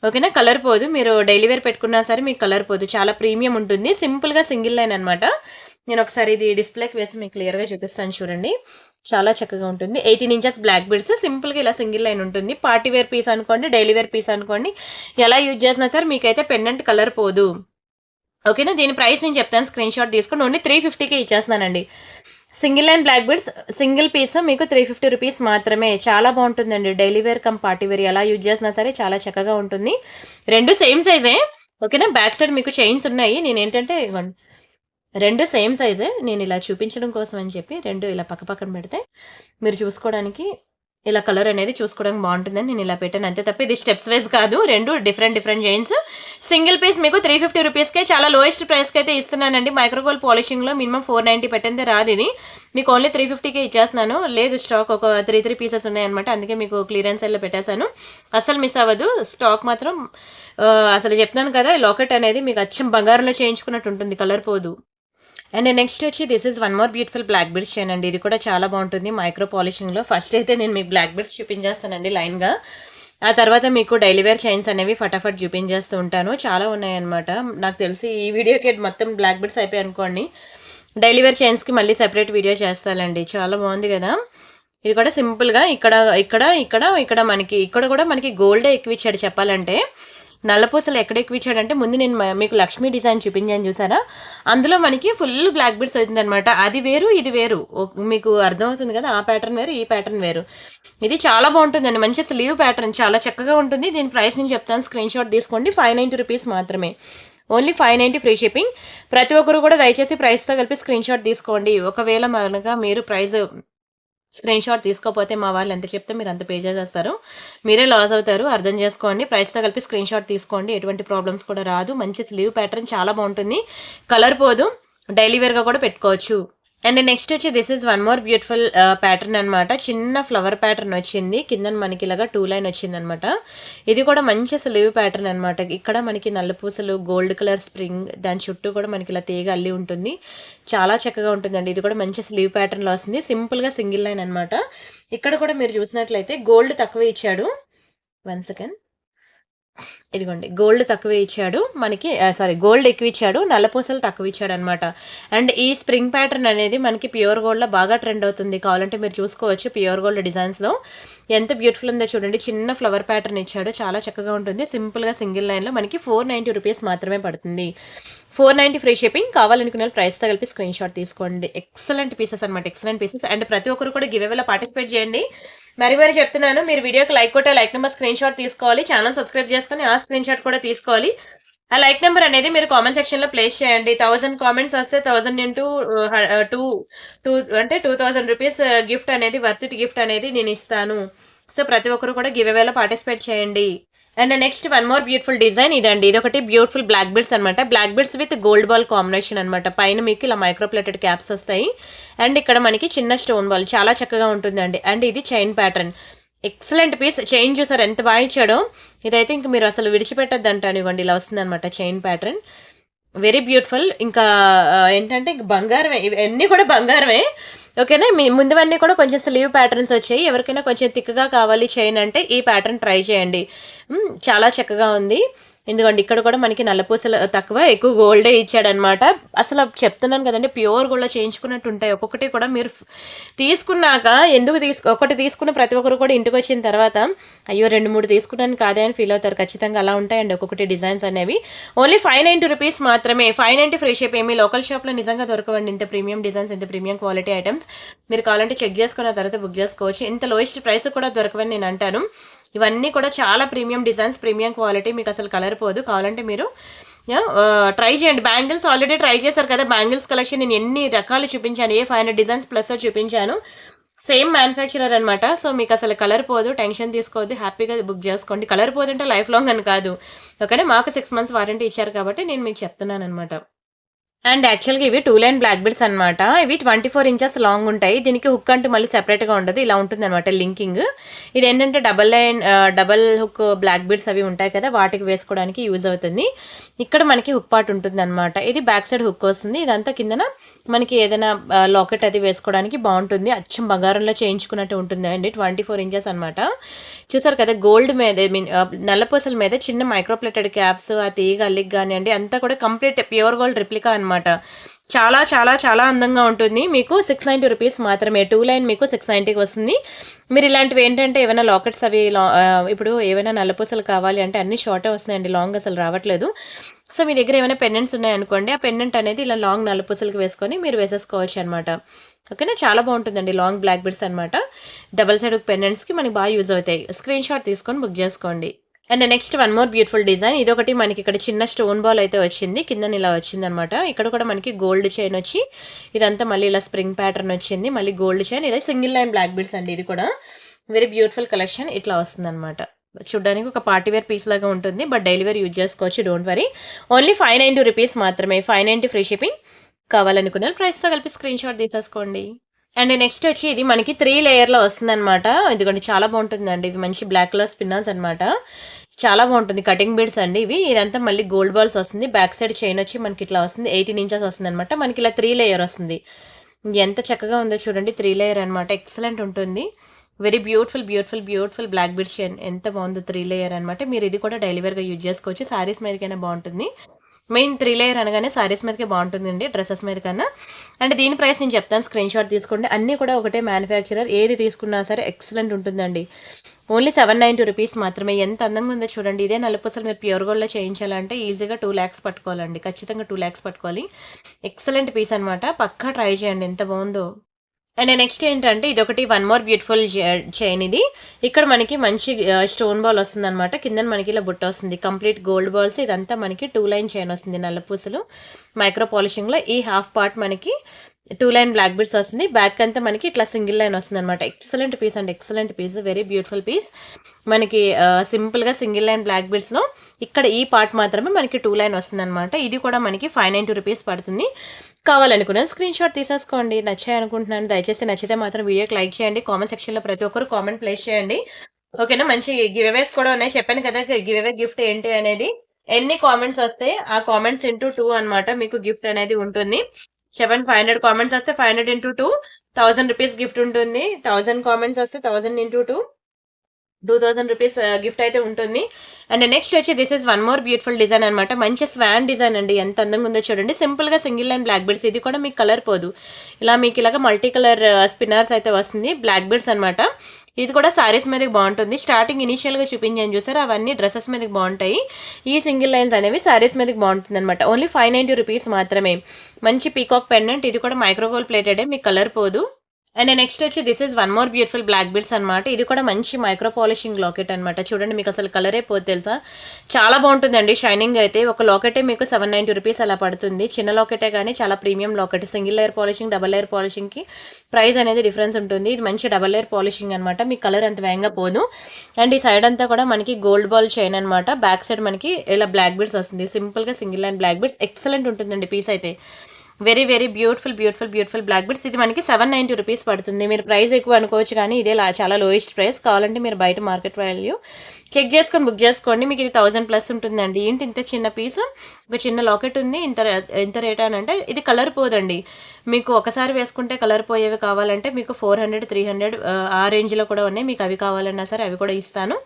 ఓకేనా? కలర్ పోదు. మీరు డైలీ వేర్ పెట్టుకున్నా సరే మీకు కలర్ పోదు. చాలా ప్రీమియం ఉంటుంది. సింపుల్‌గా సింగిల్ లైన్ అన్నమాట. నేను ఒకసారి ఇది డిస్‌ప్లేకి వేసి మీకు క్లియర్‌గా చూపిస్తాను చూడండి. చాలా చక్కగా ఉంటుంది. 18 ఇంచెస్ బ్లాక్ బీడ్స్ సింపుల్‌గా ఇలా సింగిల్ లైన్ ఉంటుంది. పార్టీ వేర్ పీస్ అనుకోండి, డైలీ వేర్ పీస్ అనుకోండి. ఎలా యూజ్ చేసినా సరే మీకైతే పెండెంట్ కలర్ పోదు. ఓకేనా? దీని ప్రైస్ నేను చెప్తాను, స్క్రీన్‌షాట్ తీసుకోండి. ఓన్లీ 350కే ఇచ్చేస్తున్నానండి. Single line black beads single piece మీకు 350 రూపీస్ మాత్రమే. చాలా బాగుంటుందండి. Daily wear cum party wear ఎలా యూజ్ చేసినా సరే చాలా చక్కగా ఉంటుంది. రెండు సేమ్ సైజే. ఓకేనా? బ్యాక్ సైడ్ మీకు చైన్స్ ఉన్నాయి. నేనేంటంటే ఇగోండి, రెండు సేమ్ సైజే. నేను ఇలా చూపించడం కోసం అని చెప్పి రెండు ఇలా పక్కన పెడితే మీరు చూసుకోవడానికి ఇలా కలర్ అనేది చూసుకోవడానికి బాగుంటుందని నేను ఇలా పెట్టాను. అంతే తప్ప ఇది స్టెప్స్ వైజ్ కాదు. రెండు డిఫరెంట్ జైన్స్. సింగిల్ పీస్ మీకు 350 రూపీస్కే చాలా లోయెస్ట్ ప్రైస్కి అయితే ఇస్తున్నానండి. మైక్రోగోల్డ్ పాలిషింగ్లో మినిమం 490 పెట్టిందే రాదు ఇది. మీకు ఓన్లీ 350కే ఇచ్చేస్తున్నాను. లేదు, స్టాక్ ఒక 3 పీసెస్ ఉన్నాయన్నమాట. అందుకే మీకు క్లియరెన్స్ సెల్లో పెట్టేశాను. అస్సలు మిస్ అవ్వదు. స్టాక్ మాత్రం అసలు చెప్తున్నాను కదా, లాకెట్ అనేది మీకు అచ్చం బంగారంలో చేయించుకున్నట్టు ఉంటుంది. కలర్ పోదు. అండ్ నెక్స్ట్ వచ్చి this is one more beautiful black beads chain అండి. ఇది కూడా చాలా బాగుంటుంది మైక్రో పాలిషింగ్లో. ఫస్ట్ అయితే నేను మీకు బ్లాక్ బీడ్స్ చూపించేస్తానండి లైన్గా. ఆ తర్వాత మీకు డైలీ వేర్ చైన్స్ అనేవి ఫటాఫట్ చూపించేస్తూ ఉంటాను. చాలా ఉన్నాయన్నమాట. నాకు తెలిసి ఈ వీడియోకి మొత్తం బ్లాక్ బీడ్స్ అయిపోయి అనుకోండి. డైలీ వేర్ చైన్స్కి మళ్ళీ సెపరేట్ వీడియో చేస్తానండి. చాలా బాగుంది కదా! ఇది కూడా సింపుల్గా ఇక్కడ మనకి ఇక్కడ కూడా మనకి గోల్డే ఎక్కువ ఇచ్చాడు చెప్పాలంటే. నల్లపూసలు ఎక్కడ ఎక్కువ ఇచ్చాడంటే, ముందు నేను మీకు లక్ష్మీ డిజైన్ చూపించాను చూసారా, అందులో మనకి ఫుల్ బ్లాక్ బీడ్స్ అవుతుంది అనమాట. అది వేరు, ఇది వేరు. మీకు అర్థమవుతుంది కదా, ఆ ప్యాటర్న్ వేరు, ఈ ప్యాటర్న్ వేరు. ఇది చాలా బాగుంటుందండి. మంచి స్లీవ్ ప్యాటర్న్ చాలా చక్కగా ఉంటుంది. దీని ప్రైస్ నేను చెప్తాను, స్క్రీన్ షాట్ తీసుకోండి. 590 రూపీస్ మాత్రమే. Only 590 free shipping. ప్రతి ఒక్కరు కూడా దయచేసి ప్రైస్తో కలిపి స్క్రీన్ షాట్ తీసుకోండి. ఒకవేళ మనగా మీరు ప్రైస్ స్క్రీన్ షాట్ తీసుకోకపోతే మా వాళ్ళు ఎంత చెప్తే మీరు అంత పే చేసేస్తారు. మీరే లాస్ అవుతారు. అర్థం చేసుకోండి. ప్రైస్తో కలిపి స్క్రీన్ షాట్ తీసుకోండి. ఎటువంటి ప్రాబ్లమ్స్ కూడా రాదు. మంచి స్లీవ్ ప్యాటర్న్ చాలా బాగుంటుంది. కలర్ పోదు. డైలీ వేర్గా కూడా పెట్టుకోవచ్చు. అండ్ నెక్స్ట్ వచ్చి this is one more beautiful pattern అనమాట. చిన్న ఫ్లవర్ ప్యాటర్న్ వచ్చింది. కింద మనకి ఇలాగా 2 లైన్ వచ్చింది అనమాట. ఇది కూడా మంచి స్లీవ్ ప్యాటర్న్ అనమాట. ఇక్కడ మనకి నల్లపూసలు, గోల్డ్ కలర్ స్ప్రింగ్, దాని చుట్టూ కూడా మనకి ఇలా తీగ అల్లి ఉంటుంది. చాలా చక్కగా ఉంటుందండి. ఇది కూడా మంచి స్లీవ్ ప్యాటర్న్లో వస్తుంది. సింపుల్గా సింగిల్ లైన్ అనమాట. ఇక్కడ కూడా మీరు చూసినట్లయితే గోల్డ్ తక్కువ ఇచ్చాడు. 1 సెకండ్. ఇదిగోండి, గోల్డ్ తక్కువే ఇచ్చాడు మనకి. గోల్డ్ ఎక్కువ ఇచ్చాడు, నల్లపూసలు తక్కువ ఇచ్చాడు అనమాట. అండ్ ఈ స్ప్రింగ్ ప్యాటర్న్ అనేది మనకి ప్యూర్ గోల్డ్లో బాగా ట్రెండ్ అవుతుంది. కావాలంటే మీరు చూసుకోవచ్చు. ప్యూర్ గోల్డ్ డిజైన్స్లో ఎంత బ్యూటిఫుల్ ఉందో చూడండి. చిన్న ఫ్లవర్ ప్యాటర్న్ ఇచ్చాడు. చాలా చక్కగా ఉంటుంది. సింపుల్గా సింగిల్ లైన్లో మనకి 490 రూపీస్ మాత్రమే పడుతుంది. 490 ఫ్రీ షిప్పింగ్. కావాలనుకునే ప్రైస్తో కలిపి స్క్రీన్ షాట్ తీసుకోండి. ఎక్సలెంట్ పీసెస్ అనమాట. Excellent pieces. అండ్ ప్రతి ఒక్కరు కూడా గివ్ అవేలో పార్టిసిపేట్ చేయండి. మరి చెప్తున్నాను, మీరు వీడియోకి లైక్ కొట్టే లైక్ నెంబర్ స్క్రీన్ షాట్ తీసుకోవాలి, ఛానల్ సబ్స్క్రైబ్ చేసుకొని ఆ స్క్రీన్ షాట్ కూడా తీసుకోవాలి. ఆ లైక్ నెంబర్ అనేది మీరు కామెంట్ సెక్షన్ లో ప్లేస్ చేయండి. 1000 కామెంట్స్ వస్తే 1000 ఇంటూ 2 అంటే 2000 రూపీస్ గిఫ్ట్ అనేది, వర్త్ గిఫ్ట్ అనేది నేను ఇస్తాను. సో ప్రతి ఒక్కరు కూడా గివ్ అవేలో పార్టిసిపేట్ చేయండి. And next one more beautiful design ఇదండి. ఇది ఒకటి బ్యూటిఫుల్ బ్లాక్ బిడ్స్ అనమాట. Black beads with gold ball combination అనమాట. పైన మీకు ఇలా మైక్రోప్లేటెడ్ క్యాప్స్ వస్తాయి అండ్ ఇక్కడ మనకి చిన్న స్టోన్ బాల్ చాలా చక్కగా ఉంటుందండి. అండ్ ఇది chain pattern, excellent piece. Chain చూసారు ఎంత బాగా ఇచ్చాడో, ఇదైతే ఇంక మీరు అసలు విడిచిపెట్టద్దు అంటాను. ఇవ్వండి ఇలా వస్తుంది అనమాట చైన్ ప్యాటర్న్, వెరీ బ్యూటిఫుల్. ఇంకా ఏంటంటే బంగారమే, ఇవన్నీ కూడా బంగారమే. ఓకేనా, మీ ముందువన్నీ కూడా కొంచెం స్లీవ్ ప్యాటర్న్స్ వచ్చాయి. ఎవరికైనా కొంచెం థిక్గా కావాలి చైన్ అంటే ఈ ప్యాటర్న్ ట్రై చేయండి, చాలా చక్కగా ఉంది. ఎందుకంటే ఇక్కడ కూడా మనకి నల్లపూసలు తక్కువ, ఎక్కువ గోల్డే ఇచ్చాడనమాట. అసలు చెప్తున్నాను కదండి, ప్యూర్ గోల్డ్ చేయించుకున్నట్టు ఉంటాయి. ఒక్కొక్కటి కూడా మీరు తీసుకున్నాక ఎందుకు ఒకటి తీసుకున్న ప్రతి ఒక్కరు కూడా ఇంటికి వచ్చిన తర్వాత అయ్యో 2-3 తీసుకున్నాను కాదే అని ఫీల్ అవుతారు. ఖచ్చితంగా అలా ఉంటాయండి ఒక్కొక్కటి డిజైన్స్ అనేవి. ఓన్లీ 590 రూపీస్ మాత్రమే, 590 ఫ్రీ షిప్. ఏమి లోకల్ షాప్లో నిజంగా దొరకవండి ఇంత ప్రీమియం డిజైన్స్, ఇంత ప్రీమియం క్వాలిటీ ఐటమ్స్. మీరు కావాలంటే చెక్ చేసుకున్న తర్వాత బుక్ చేసుకోవచ్చు. ఇంత లోయెస్ట్ ప్రైస్ కూడా దొరకవని నేను అంటాను. ఇవన్నీ కూడా చాలా ప్రీమియం డిజైన్స్, ప్రీమియం క్వాలిటీ, మీకు అసలు కలర్ పోదు. కావాలంటే మీరు ట్రై చేయండి. బ్యాంగిల్స్ ఆల్రెడీ ట్రై చేశారు కదా, బ్యాంగిల్స్ కలెక్షన్ నేను ఎన్ని రకాలు చూపించాను, 500 డిజైన్స్ ప్లస్ చూపించాను. సేమ్ మ్యానుఫ్యాక్చరర్ అనమాట. సో మీకు అసలు కలర్ పోదు, టెన్షన్ తీసుకోవద్దు, హ్యాపీగా బుక్ చేసుకోండి. కలర్ పోతుంటే లైఫ్ లాంగ్ అని కాదు, ఓకేనా. మాకు 6 months వారంటీ ఇచ్చారు కాబట్టి నేను మీకు చెప్తున్నాను అనమాట. అండ్ యాక్చువల్గా ఇవి 2 లైన్ బ్లాక్ బిడ్స్ అనమాట. ఇవి 24 inches లాంగ్ ఉంటాయి. దీనికి హుక్ అంటూ మళ్ళీ సెపరేట్గా ఉండదు, ఇలా ఉంటుంది అనమాట లింకింగ్. ఇది ఏంటంటే డబల్ హుక్ బ్లాక్ బిడ్స్ అవి ఉంటాయి కదా, వాటికి వేసుకోవడానికి యూజ్ అవుతుంది. ఇక్కడ మనకి హుక్ పార్ట్ ఉంటుంది అనమాట. ఇది బ్యాక్ సైడ్ హుక్ వస్తుంది. ఇదంతా కిందన మనకి ఏదైనా లాకెట్ అది వేసుకోవడానికి బాగుంటుంది. అచ్చం బంగారంలో చేయించుకున్నట్టు ఉంటుంది అండి. 24 inches అనమాట. చూసారు కదా, గోల్డ్ మీద నల్లపూసల మీద చిన్న మైక్రోప్లేటెడ్ క్యాప్స్, ఆ తీగ అల్లికి కానివ్వండి అంతా కూడా కంప్లీట్ ప్యూర్ గోల్డ్ రిప్లికా అనమాట. చాలా చాలా చాలా అందంగా ఉంటుంది. మీకు 690 రూపీస్ మాత్రమే. 2 లైన్ మీకు 690కి వస్తుంది. మీరు ఇలాంటివి ఏంటంటే ఏమైనా లాకెట్స్ అవి ఇప్పుడు ఏమైనా నల్లపూసలు కావాలి అంటే అన్ని షార్టే వస్తున్నాయండి, లాంగ్ అసలు రావట్లేదు. సో మీ దగ్గర ఏమైనా పెండెంట్స్ ఉన్నాయనుకోండి, ఆ పెండెంట్ అనేది ఇలా లాంగ్ నల్లపూసలకి వేసుకొని మీరు వేసేసుకోవచ్చు అనమాట. ఓకేనా, చాలా బాగుంటుందండి. లాంగ్ బ్లాక్ బిడ్స్ అనమాట. డబల్ సైడ్ పెండెంట్స్కి మనకి బాగా యూజ్ అవుతాయి. స్క్రీన్ షాట్ తీసుకొని బుక్ చేసుకోండి. And next one more beautiful design. ఇదొకటి మనకి ఇక్కడ చిన్న స్టోన్ బాల్ అయితే వచ్చింది, కింద ఇలా వచ్చింది అనమాట. ఇక్కడ కూడా మనకి గోల్డ్ చైన్ వచ్చి ఇదంతా మళ్ళీ ఇలా స్ప్రింగ్ ప్యాటర్న్ వచ్చింది, మళ్ళీ గోల్డ్ చైన్. ఇలా సింగిల్ లైన్ బ్లాక్ బిడ్స్ అండి. ఇది కూడా వెరీ బ్యూటిఫుల్ కలెక్షన్. ఇట్లా వస్తుంది అనమాట. చూడడానికి ఒక పార్టీ వేర్ పీస్ లాగా ఉంటుంది, బట్ డైలీ వేర్ యూజ్ చేసుకోవచ్చు, డోంట్ వరీ. ఓన్లీ 590 రూపీస్ మాత్రమే, 590 ఫ్రీ షిప్పింగ్. కావాలనుకున్న ప్రైస్తో కలిపి స్క్రీన్ షాట్ తీసేసుకోండి. అండ్ నెక్స్ట్ వచ్చి ఇది మనకి 3 లేయర్లో వస్తుంది అనమాట. ఇదిగోండి చాలా బాగుంటుందండి. ఇవి మంచి బ్లాక్ కలర్ స్పిన్నర్స్ అనమాట. చాలా బాగుంటుంది. కటింగ్ బీడ్స్ అండి ఇవి. ఇదంతా మళ్ళీ గోల్డ్ బాల్స్ వస్తుంది. బ్యాక్ సైడ్ చైన్ వచ్చి మనకి ఇట్లా వస్తుంది. 18 inches వస్తుంది అనమాట. మనకి ఇలా 3 లేయర్ వస్తుంది. ఎంత చక్కగా ఉందో చూడండి. 3 లేయర్ అనమాట. ఎక్సలెంట్ ఉంటుంది. Very beautiful beautiful beautiful black beads chain ఎంత బాగుందో. 3 లేయర్ అనమాట. మీరు ఇది కూడా డైలీ వేర్గా యూజ్ చేసుకోవచ్చు. శారీస్ మీదకైనా బాగుంటుంది. మెయిన్ 3 లేయర్ అనగానే శారీస్ మీదకే బాగుంటుందండి, డ్రెస్సెస్ మీద కన్నా. అండ్ దీని ప్రైస్ నేను చెప్తాను, స్క్రీన్ షాట్ తీసుకోండి. అన్నీ కూడా ఒకటే మ్యానుఫ్యాక్చరర్, ఏది తీసుకున్నా సరే ఎక్సలెంట్ ఉంటుందండి. ఓన్లీ 790 రూపీస్ మాత్రమే. ఎంత అందంగా ఉందో చూడండి. ఇదే నల్లపూసలు మీరు ప్యూర్ గోల్డ్లో చేయించాలంటే ఈజీగా 2 lakhs పట్టుకోవాలండి, ఖచ్చితంగా 2 lakhs పట్టుకోవాలి. ఎక్సలెంట్ పీస్ అనమాట. పక్కా ట్రై చేయండి, ఎంత బాగుందో. అండ్ నెక్స్ట్ ఏంటంటే ఇదొకటి వన్ మోర్ బ్యూటిఫుల్ చైన్. ఇది ఇక్కడ మనకి మంచి స్టోన్ బాల్ వస్తుంది అనమాట. కింద మనకి ఇలా బుట్ట వస్తుంది, కంప్లీట్ గోల్డ్ బాల్స్. ఇదంతా మనకి 2 లైన్ చైన్ వస్తుంది నల్లపూసలు మైక్రో పాలిషింగ్లో. ఈ హాఫ్ పార్ట్ మనకి 2 లైన్ బ్లాక్ బిడ్స్ వస్తుంది. బ్యాక్ అంతా మనకి ఇట్లా సింగిల్ లైన్ వస్తుంది అనమాట. ఎక్సలెంట్ పీస్ అండి, excellent piece, very beautiful piece. మనకి సింపుల్గా సింగిల్ లైన్ బ్లాక్ బిడ్స్లో ఇక్కడ ఈ పార్ట్ మాత్రమే మనకి 2 లైన్ వస్తుంది అనమాట. ఇది కూడా మనకి 590 రూపీస్ పడుతుంది. కావాలనుకున్నాను స్క్రీన్ షాట్ తీసేసుకోండి. నచ్చాయి అనుకుంటున్నాను. దయచేసి నచ్చితే మాత్రం వీడియోకి లైక్ చేయండి. కామెంట్ సెక్షన్లో ప్రతి ఒక్కరు కామెంట్ ప్లేస్ చేయండి, ఓకేనా. మంచి గివ్ అవేస్ కూడా ఉన్నాయి. చెప్పాను కదా గివ్ అవే గిఫ్ట్ ఏంటి అనేది. ఎన్ని కామెంట్స్ వస్తే ఆ కామెంట్స్ ఇంటూ 2 అనమాట మీకు గిఫ్ట్ అనేది ఉంటుంది. 500 కామెంట్స్ వస్తే 500 into 2 1000 రూపీస్ గిఫ్ట్ ఉంటుంది. 1000 కామెంట్స్ వస్తే 1000 into 2 2000 రూపీస్ గిఫ్ట్ అయితే ఉంటుంది. అండ్ నెక్స్ట్ వచ్చి this is one more beautiful design అనమాట. మంచి స్వాన్ డిజైన్ అండి. ఎంత అందంగా ఉందో చూడండి. సింపుల్గా సింగిల్ లైన్ బ్లాక్ బీడ్స్. ఇది కూడా మీకు కలర్ పోదు. ఇలా మీకు ఇలాగ మల్టీ కలర్ స్పిన్నర్స్ అయితే వస్తుంది, బ్లాక్ బీడ్స్ అనమాట. ఇది కూడా సారీస్ మీదకి బాగుంటుంది. స్టార్టింగ్ ఇనిషియల్గా చూపించాను చూసారు, అవన్నీ డ్రెస్సెస్ మీదకి బాగుంటాయి. ఈ సింగిల్ లైన్స్ అనేవి సారీస్ మీదకి బాగుంటుంది అనమాట. ఓన్లీ 590 రూపీస్ మాత్రమే. మంచి పీకాక్ పెండెంట్. ఇది కూడా మైక్రోగోల్డ్ ప్లేటెడే, మీకు కలర్ పోదు. అండ్ నెక్స్ట్ వచ్చి this is one more beautiful black beads అనమాట. ఇది కూడా మంచి మైక్రో పాలిషింగ్ లాకెట్ అనమాట. చూడండి మీకు అసలు కలరే పోదు తెలుసా, చాలా బాగుంటుందండి షైనింగ్ అయితే. ఒక లాకెటే మీకు 790 రూపీస్ అలా పడుతుంది. చిన్న లాకెటే కానీ చాలా premium locket. Single layer polishing, double layer పాలిషింగ్కి ప్రైస్ అనేది డిఫరెన్స్ ఉంటుంది. ఇది మంచి డబల్ లేయర్ పాలిషింగ్ అనమాట. మీ కలర్ అంత వేగంగా పోదు. అండ్ ఈ సైడ్ అంతా కూడా మనకి గోల్డ్ బాల్ చైన్ అనమాట. బ్యాక్ సైడ్ మనకి ఇలా బ్లాక్ బీడ్స్ వస్తుంది. సింపుల్గా single line black beads, excellent ఉంటుందండి పీస్ అయితే. Very very beautiful black beads. ఇది మనకి 790 రూపీస్ పడుతుంది. మీరు ప్రైస్ ఎక్కువ అనుకోవచ్చు కానీ ఇదే చాలా లోయెస్ట్ ప్రైస్. కావాలంటే మీరు బయట మార్కెట్ వాల్యూ చెక్ చేసుకొని బుక్ చేసుకోండి. మీకు ఇది 1000+ ఉంటుందండి. ఏంటి ఇంత చిన్న పీస్, ఒక చిన్న లాకెట్ ఉంది, ఇంత రేట్ అని అంటే ఇది కలర్ పోదండి. మీకు ఒకసారి వేసుకుంటే కలర్ పోయేవి కావాలంటే మీకు 400, 300 ఆ రేంజ్లో కూడా ఉన్నాయి. మీకు అవి కావాలన్నా సరే అవి కూడా ఇస్తాను.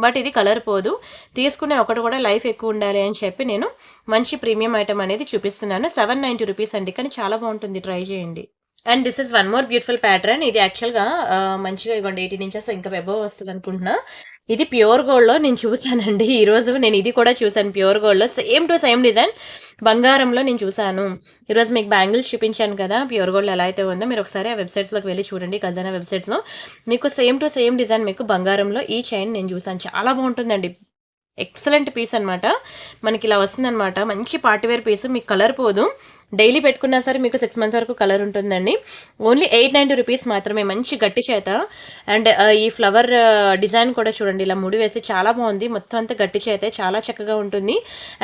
బట్ ఇది కలర్ పోదు. తీసుకునే ఒకటి కూడా లైఫ్ ఎక్కువ ఉండాలి అని చెప్పి నేను మంచి ప్రీమియం ఐటమ్ అనేది చూపిస్తున్నాను. 790 రూపీస్ అండి, కానీ చాలా బాగుంటుంది, ట్రై చేయండి. And this is one more beautiful pattern. ఇది యాక్చువల్గా మంచిగా ఇవ్వండి 18 ఇంచెస్ ఇంకా అబవ్ వస్తుంది అనుకుంటున్నా. ఇది ప్యూర్ గోల్డ్లో నేను చూసానండి ఈరోజు. నేను ఇది కూడా చూసాను ప్యూర్ గోల్డ్లో, సేమ్ టు సేమ్ డిజైన్ బంగారంలో నేను చూసాను. ఈరోజు మీకు బ్యాంగిల్స్ చూపించాను కదా ప్యూర్ గోల్డ్ ఎలా అయితే ఉందో, మీరు ఒకసారి ఆ వెబ్సైట్స్లోకి వెళ్ళి చూడండి. ఖజానా వెబ్సైట్స్లో మీకు సేమ్ టు సేమ్ డిజైన్ మీకు బంగారంలో ఈ చైన్ నేను చూసాను. చాలా బాగుంటుందండి, ఎక్సలెంట్ పీస్ అనమాట. మనకి ఇలా వస్తుందన్నమాట. మంచి పార్టీవేర్ పీస్, మీకు కలర్ పోదు. డైలీ పెట్టుకున్నా సరే మీకు 6 months వరకు కలర్ ఉంటుందండి. ఓన్లీ 890 రూపీస్ మాత్రమే. మంచి గట్టి చేత. అండ్ ఈ ఫ్లవర్ డిజైన్ కూడా చూడండి, ఇలా ముడి వేసి చాలా బాగుంది. మొత్తం అంతా గట్టి చేతే చాలా చక్కగా ఉంటుంది.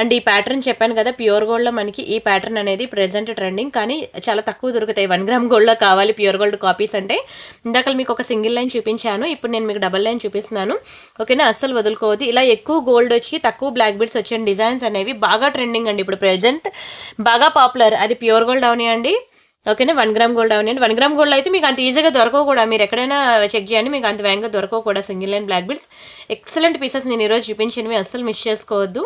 అండ్ ఈ ప్యాటర్న్ చెప్పాను కదా ప్యూర్ గోల్డ్లో మనకి ఈ ప్యాటర్న్ అనేది ప్రెజెంట్ ట్రెండింగ్, కానీ చాలా తక్కువ దొరుకుతాయి. 1 గ్రామ్ గోల్డ్లో కావాలి ప్యూర్ గోల్డ్ కాపీస్ అంటే. ఇందాక మీకు ఒక సింగిల్ లైన్ చూపించాను, ఇప్పుడు నేను మీకు డబల్ లైన్ చూపిస్తున్నాను. ఓకేనా, అస్సలు వదులుకోవద్దు. ఇలా ఎక్కువ గోల్డ్ వచ్చి తక్కువ బ్లాక్ బీడ్స్ వచ్చిన డిజైన్స్ అనేవి బాగా ట్రెండింగ్ అండి ఇప్పుడు ప్రెజెంట్, బాగా పాపులర్. అది ప్యూర్ గోల్డ్ అవనియండి, ఓకేనా, 1 గ్రామ్ గోల్డ్ అవనియండి. 1 గ్రామ్ గోల్డ్ అయితే మీకు అంత ఈజీగా దొరకవు కూడా. మీరు ఎక్కడైనా చెక్ చేయండి, మీకు అంత వేగంగా దొరకవు కూడా. Single line black beads excellent pieces నేను ఈరోజు చూపించినవి, అస్సలు మిస్ చేసుకోవద్దు.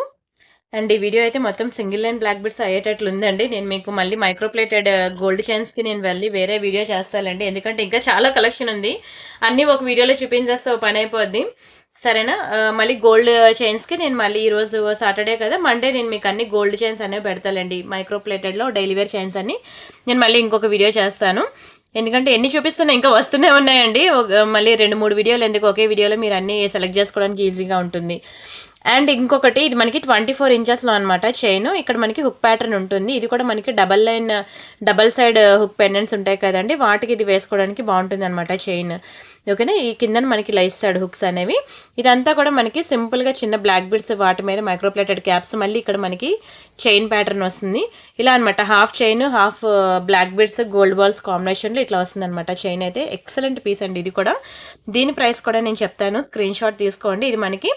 అండ్ ఈ వీడియో అయితే మొత్తం సింగిల్ లైన్ బ్లాక్ బీడ్స్ అయ్యేటట్లు ఉందండి. నేను మీకు మళ్ళీ మైక్రోప్లేటెడ్ గోల్డ్ చైన్స్కి నేను వెళ్ళి వేరే వీడియో చేస్తానండి, ఎందుకంటే ఇంకా చాలా కలెక్షన్ ఉంది. అన్నీ ఒక వీడియోలో చూపించేస్తే ఒక పని అయిపోద్ది. సరేనా, మళ్ళీ గోల్డ్ చైన్స్కి నేను మళ్ళీ ఈరోజు సాటర్డే కదా, మండే నేను మీకు అన్ని గోల్డ్ చైన్స్ అనేవి పెడతానండి. మైక్రోప్లేటెడ్లో డైలీ వేర్ చైన్స్ అన్ని నేను మళ్ళీ ఇంకొక వీడియో చేస్తాను. ఎందుకంటే ఎన్ని చూపిస్తున్నా ఇంకా వస్తూనే ఉన్నాయండి. మళ్ళీ 2-3 వీడియోలు ఎందుకు, ఒకే వీడియోలో మీరు అన్ని సెలెక్ట్ చేసుకోవడానికి ఈజీగా ఉంటుంది. అండ్ ఇంకొకటి, ఇది మనకి 24 ఇంచెస్లో అనమాట చైన్. ఇక్కడ మనకి హుక్ ప్యాటర్న్ ఉంటుంది. ఇది కూడా మనకి డబల్ సైడ్ హుక్ పెండెంట్స్ ఉంటాయి కదండి, వాటికి ఇది వేసుకోవడానికి బాగుంటుంది అనమాట చైన్. ఓకేనా, ఈ కింద మనకి ఇలా ఇస్తాడు హుక్స్ అనేవి. ఇదంతా కూడా మనకి సింపుల్గా చిన్న బ్లాక్ బీడ్స్, వాటి మీద మైక్రోప్లేటెడ్ క్యాప్స్, మళ్ళీ ఇక్కడ మనకి చైన్ ప్యాటర్న్ వస్తుంది. ఇలా అనమాట, half chain half black beads gold balls కాంబినేషన్లో ఇట్లా వస్తుంది అనమాట చైన్ అయితే. ఎక్సలెంట్ పీస్ అండి ఇది కూడా. దీని ప్రైస్ కూడా నేను చెప్తాను, స్క్రీన్ షాట్ తీసుకోండి. ఇది మనకి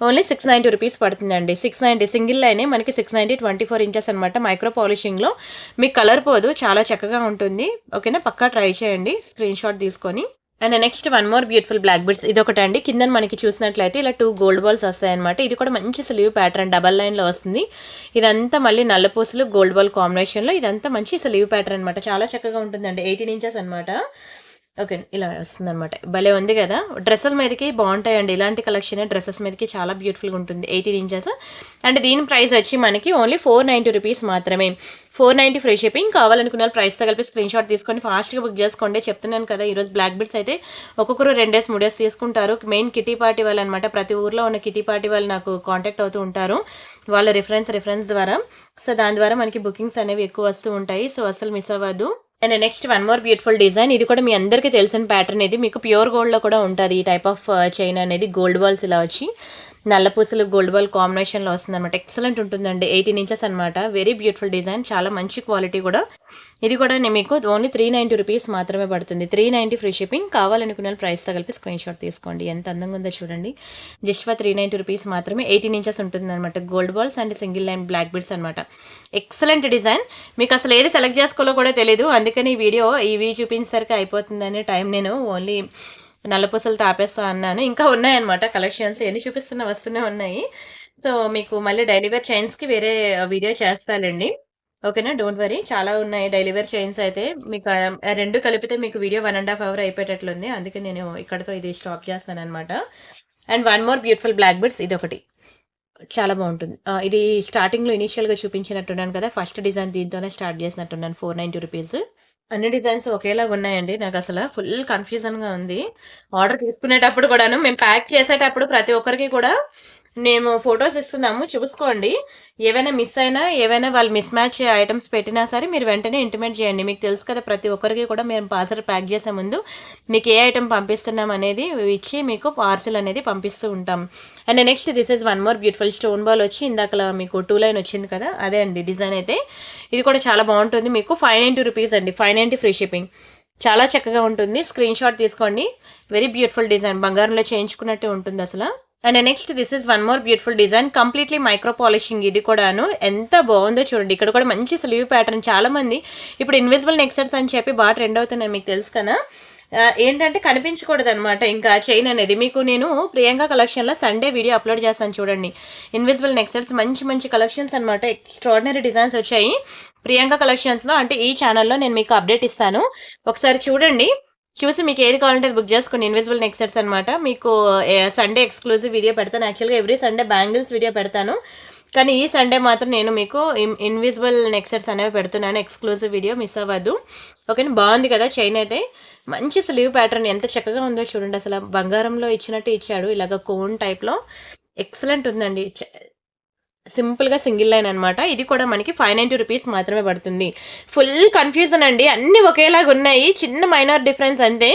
ఓన్లీ 690 రూపీస్ పడుతుందండి. 690 సింగిల్ లైనే మనకి 690, 24 ఇంచెస్ అనమాట. మైక్రో పాలిషింగ్లో మీకు కలర్ పోదు, చాలా చక్కగా ఉంటుంది. ఓకేనా, పక్కా ట్రై చేయండి స్క్రీన్ షాట్ తీసుకొని. And next one more beautiful black beads. ఇది ఒకటండి, కింద మనకి చూసినట్లయితే ఇలా 2 గోల్డ్ బాల్స్ వస్తాయన్నమాట. ఇది కూడా మంచి స్లీవ్ ప్యాటర్న్, డబల్ లైన్లో వస్తుంది. ఇదంతా మళ్ళీ నల్లపూసలు గోల్డ్ బాల్ కాంబినేషన్లో, ఇదంతా మంచి స్లీవ్ ప్యాటర్న్ అనమాట. చాలా చక్కగా ఉంటుందండి. 18 ఇంచెస్ అనమాట. ఓకే, ఇలా వస్తుంది అనమాట. భలే ఉంది కదా, డ్రెస్సుల మీదకి బాగుంటాయండి ఇలాంటి కలెక్షన్. డ్రెస్సెస్ మీదకి చాలా బ్యూటిఫుల్గా ఉంటుంది. 18 ఇంచెస్. అండ్ దీని ప్రైస్ వచ్చి మనకి ఓన్లీ 490 రూపీస్ మాత్రమే. 490 ఫ్రీ షిప్పింగ్. కావాలనుకున్న ప్రైస్తో కలిపి స్క్రీన్ షాట్ తీసుకొని ఫాస్ట్గా బుక్ చేసుకోండి. చెప్తున్నాను కదా, ఈరోజు బ్లాక్ బీడ్స్ అయితే ఒక్కొక్కరు 2 days 3 days తీసుకుంటారు. మెయిన్ కిటీ పార్టీ వాళ్ళు అనమాట. ప్రతి ఊర్లో ఉన్న కిటీ పార్టీ వాళ్ళు నాకు కాంటాక్ట్ అవుతూ ఉంటారు, వాళ్ళ రిఫరెన్స్ ద్వారా. సో దాని ద్వారా మనకి బుకింగ్స్ అనేవి ఎక్కువ వస్తూ ఉంటాయి. సో అసలు మిస్ అవ్వద్దు. And next one more beautiful design. ఇది కూడా మీ అందరికీ తెలిసిన ప్యాటర్న్. ఇది మీకు ప్యూర్ గోల్డ్లో కూడా ఉంటుంది ఈ టైప్ ఆఫ్ చైన్ అనేది. గోల్డ్ బాల్స్ ఇలా వచ్చి నల్లపూసలు గోల్డ్ బాల్ కాంబినేషన్లో వస్తుంది అనమాట. ఎక్సలెంట్ ఉంటుందండి. 18 ఇంచెస్ అనమాట. వెరీ బ్యూటిఫుల్ డిజైన్, చాలా మంచి క్వాలిటీ కూడా. ఇది కూడా మీకు ఓన్లీ 390 రూపీస్ మాత్రమే పడుతుంది. 390 ఫ్రీ షిప్పింగ్. కావాలనుకున్న ప్రైస్తో కలిపి స్క్రీన్ షాట్ తీసుకోండి. ఎంత అందంగా ఉందో చూడండి. జస్ట్ ఫర్ 390 రూపీస్ మాత్రమే. 18 ఇంచెస్ ఉంటుంది అనమాట. Gold balls and single line black beads అనమాట. Excellent design. మీకు అసలు ఏది సెలెక్ట్ చేసుకోవాలో కూడా తెలియదు, అందుకని ఈ వీడియో ఇవి చూపించేసరికి అయిపోతుందనే టైం నేను ఓన్లీ నల్లపూసలు తాపేస్తా అన్నాను. ఇంకా ఉన్నాయన్నమాట కలెక్షన్స్, ఎన్ని చూపిస్తున్నా వస్తూనే ఉన్నాయి. సో మీకు మళ్ళీ డైలీ వేర్ చైన్స్కి వేరే వీడియో చేస్తానండి. ఓకేనా, డోంట్ వరీ. చాలా ఉన్నాయి డైలీ వేర్ చైన్స్ అయితే. మీకు రెండు కలిపితే మీకు వీడియో 1.5 hour అయిపోయేటట్లుంది, అందుకే నేను ఇక్కడతో ఇది స్టాప్ చేస్తాను అనమాట. And one more beautiful black beads. ఇది ఒకటి చాలా బాగుంటుంది. ఇది స్టార్టింగ్లో ఇనీషియల్గా చూపించినట్టున్నాను కదా, ఫస్ట్ డిజైన్ దీంతోనే స్టార్ట్ చేసినట్టున్నాను. 490 రూపీస్. అన్ని డిజైన్స్ ఒకేలాగా ఉన్నాయండి. నాకసల ఫుల్ కన్‌ఫ్యూజన్‌గా ఉంది. ఆర్డర్ తీసుకునేటప్పుడు కూడాను, మేము ప్యాక్ చేసేటప్పుడు ప్రతి ఒక్కరికి కూడా మేము ఫోటోస్ ఇస్తున్నాము చూసుకోండి. ఏవైనా మిస్ అయినా, ఏవైనా వాళ్ళు మిస్ మ్యాచ్ ఐటెమ్స్ పెట్టినా సరే మీరు వెంటనే ఇంటిమేట్ చేయండి. మీకు తెలుసు కదా, ప్రతి ఒక్కరికి కూడా మేము పార్సెల్ ప్యాక్ చేసే ముందు మీకు ఏ ఐటెమ్ పంపిస్తున్నాం అనేది ఇచ్చి మీకు పార్సెల్ అనేది పంపిస్తూ ఉంటాం. And next this is one more beautiful stone ball వచ్చి ఇందాకలా మీకు 2 లైన్ వచ్చింది కదా, అదే అండి డిజైన్ అయితే. ఇది కూడా చాలా బాగుంటుంది. మీకు 590 రూపీస్ అండి, 590 ఫ్రీ షిప్పింగ్. చాలా చక్కగా ఉంటుంది. స్క్రీన్ షాట్ తీసుకోండి. వెరీ బ్యూటిఫుల్ డిజైన్, బంగారంలో చేయించుకున్నట్టే ఉంటుంది అసలు. And next this is one more beautiful design, completely micro polishing. ఇది కూడాను ఎంత బాగుందో చూడండి. ఇక్కడ కూడా మంచి స్లీవ్ ప్యాటర్న్. చాలా మంది ఇప్పుడు ఇన్విజిబుల్ నెక్ సెట్స్ అని చెప్పి బాగా ట్రెండ్ అవుతున్నాయి, మీకు తెలుసు కదా. ఏంటంటే కనిపించకూడదు అనమాట ఇంకా చైన్ అనేది. మీకు నేను ప్రియాంక కలెక్షన్లో సండే వీడియో అప్లోడ్ చేస్తాను చూడండి. ఇన్విజిబుల్ నెక్ సెట్స్ మంచి మంచి కలెక్షన్స్ అనమాట. ఎక్స్ట్రాడినరీ డిజైన్స్ వచ్చాయి ప్రియాంక కలెక్షన్స్లో. అంటే ఈ ఛానల్లో నేను మీకు అప్డేట్ ఇస్తాను, ఒకసారి చూడండి. చూసి మీకు ఏది కావాలంటే అది బుక్ చేసుకోండి. ఇన్విజిబుల్ నెక్ సెట్స్ అనమాట. మీకు సండే ఎక్స్క్లూజివ్ వీడియో పెడతాను. యాక్చువల్గా ఎవ్రీ సండే బ్యాంగిల్స్ వీడియో పెడతాను, కానీ ఈ సండే మాత్రం నేను మీకు ఇన్విజిబుల్ నెక్ సెట్స్ అనేవి పెడుతున్నాను. ఎక్స్క్లూజివ్ వీడియో మిస్ అవ్వద్దు. ఓకేనా. బాగుంది కదా చైన్ అయితే. మంచి స్లీవ్ ప్యాటర్న్ ఎంత చక్కగా ఉందో చూడండి. అసలు బంగారంలో ఇచ్చినట్టు ఇచ్చాడు, ఇలాగ కోన్ టైప్లో. ఎక్సలెంట్ ఉందండి. సింపుల్గా సింగిల్ లైన్ అనమాట. ఇది కూడా మనకి 590 రూపీస్ మాత్రమే పడుతుంది. ఫుల్ కన్ఫ్యూజన్ అండి, అన్నీ ఒకేలాగా ఉన్నాయి, చిన్న మైనర్ డిఫరెన్స్ అంతే.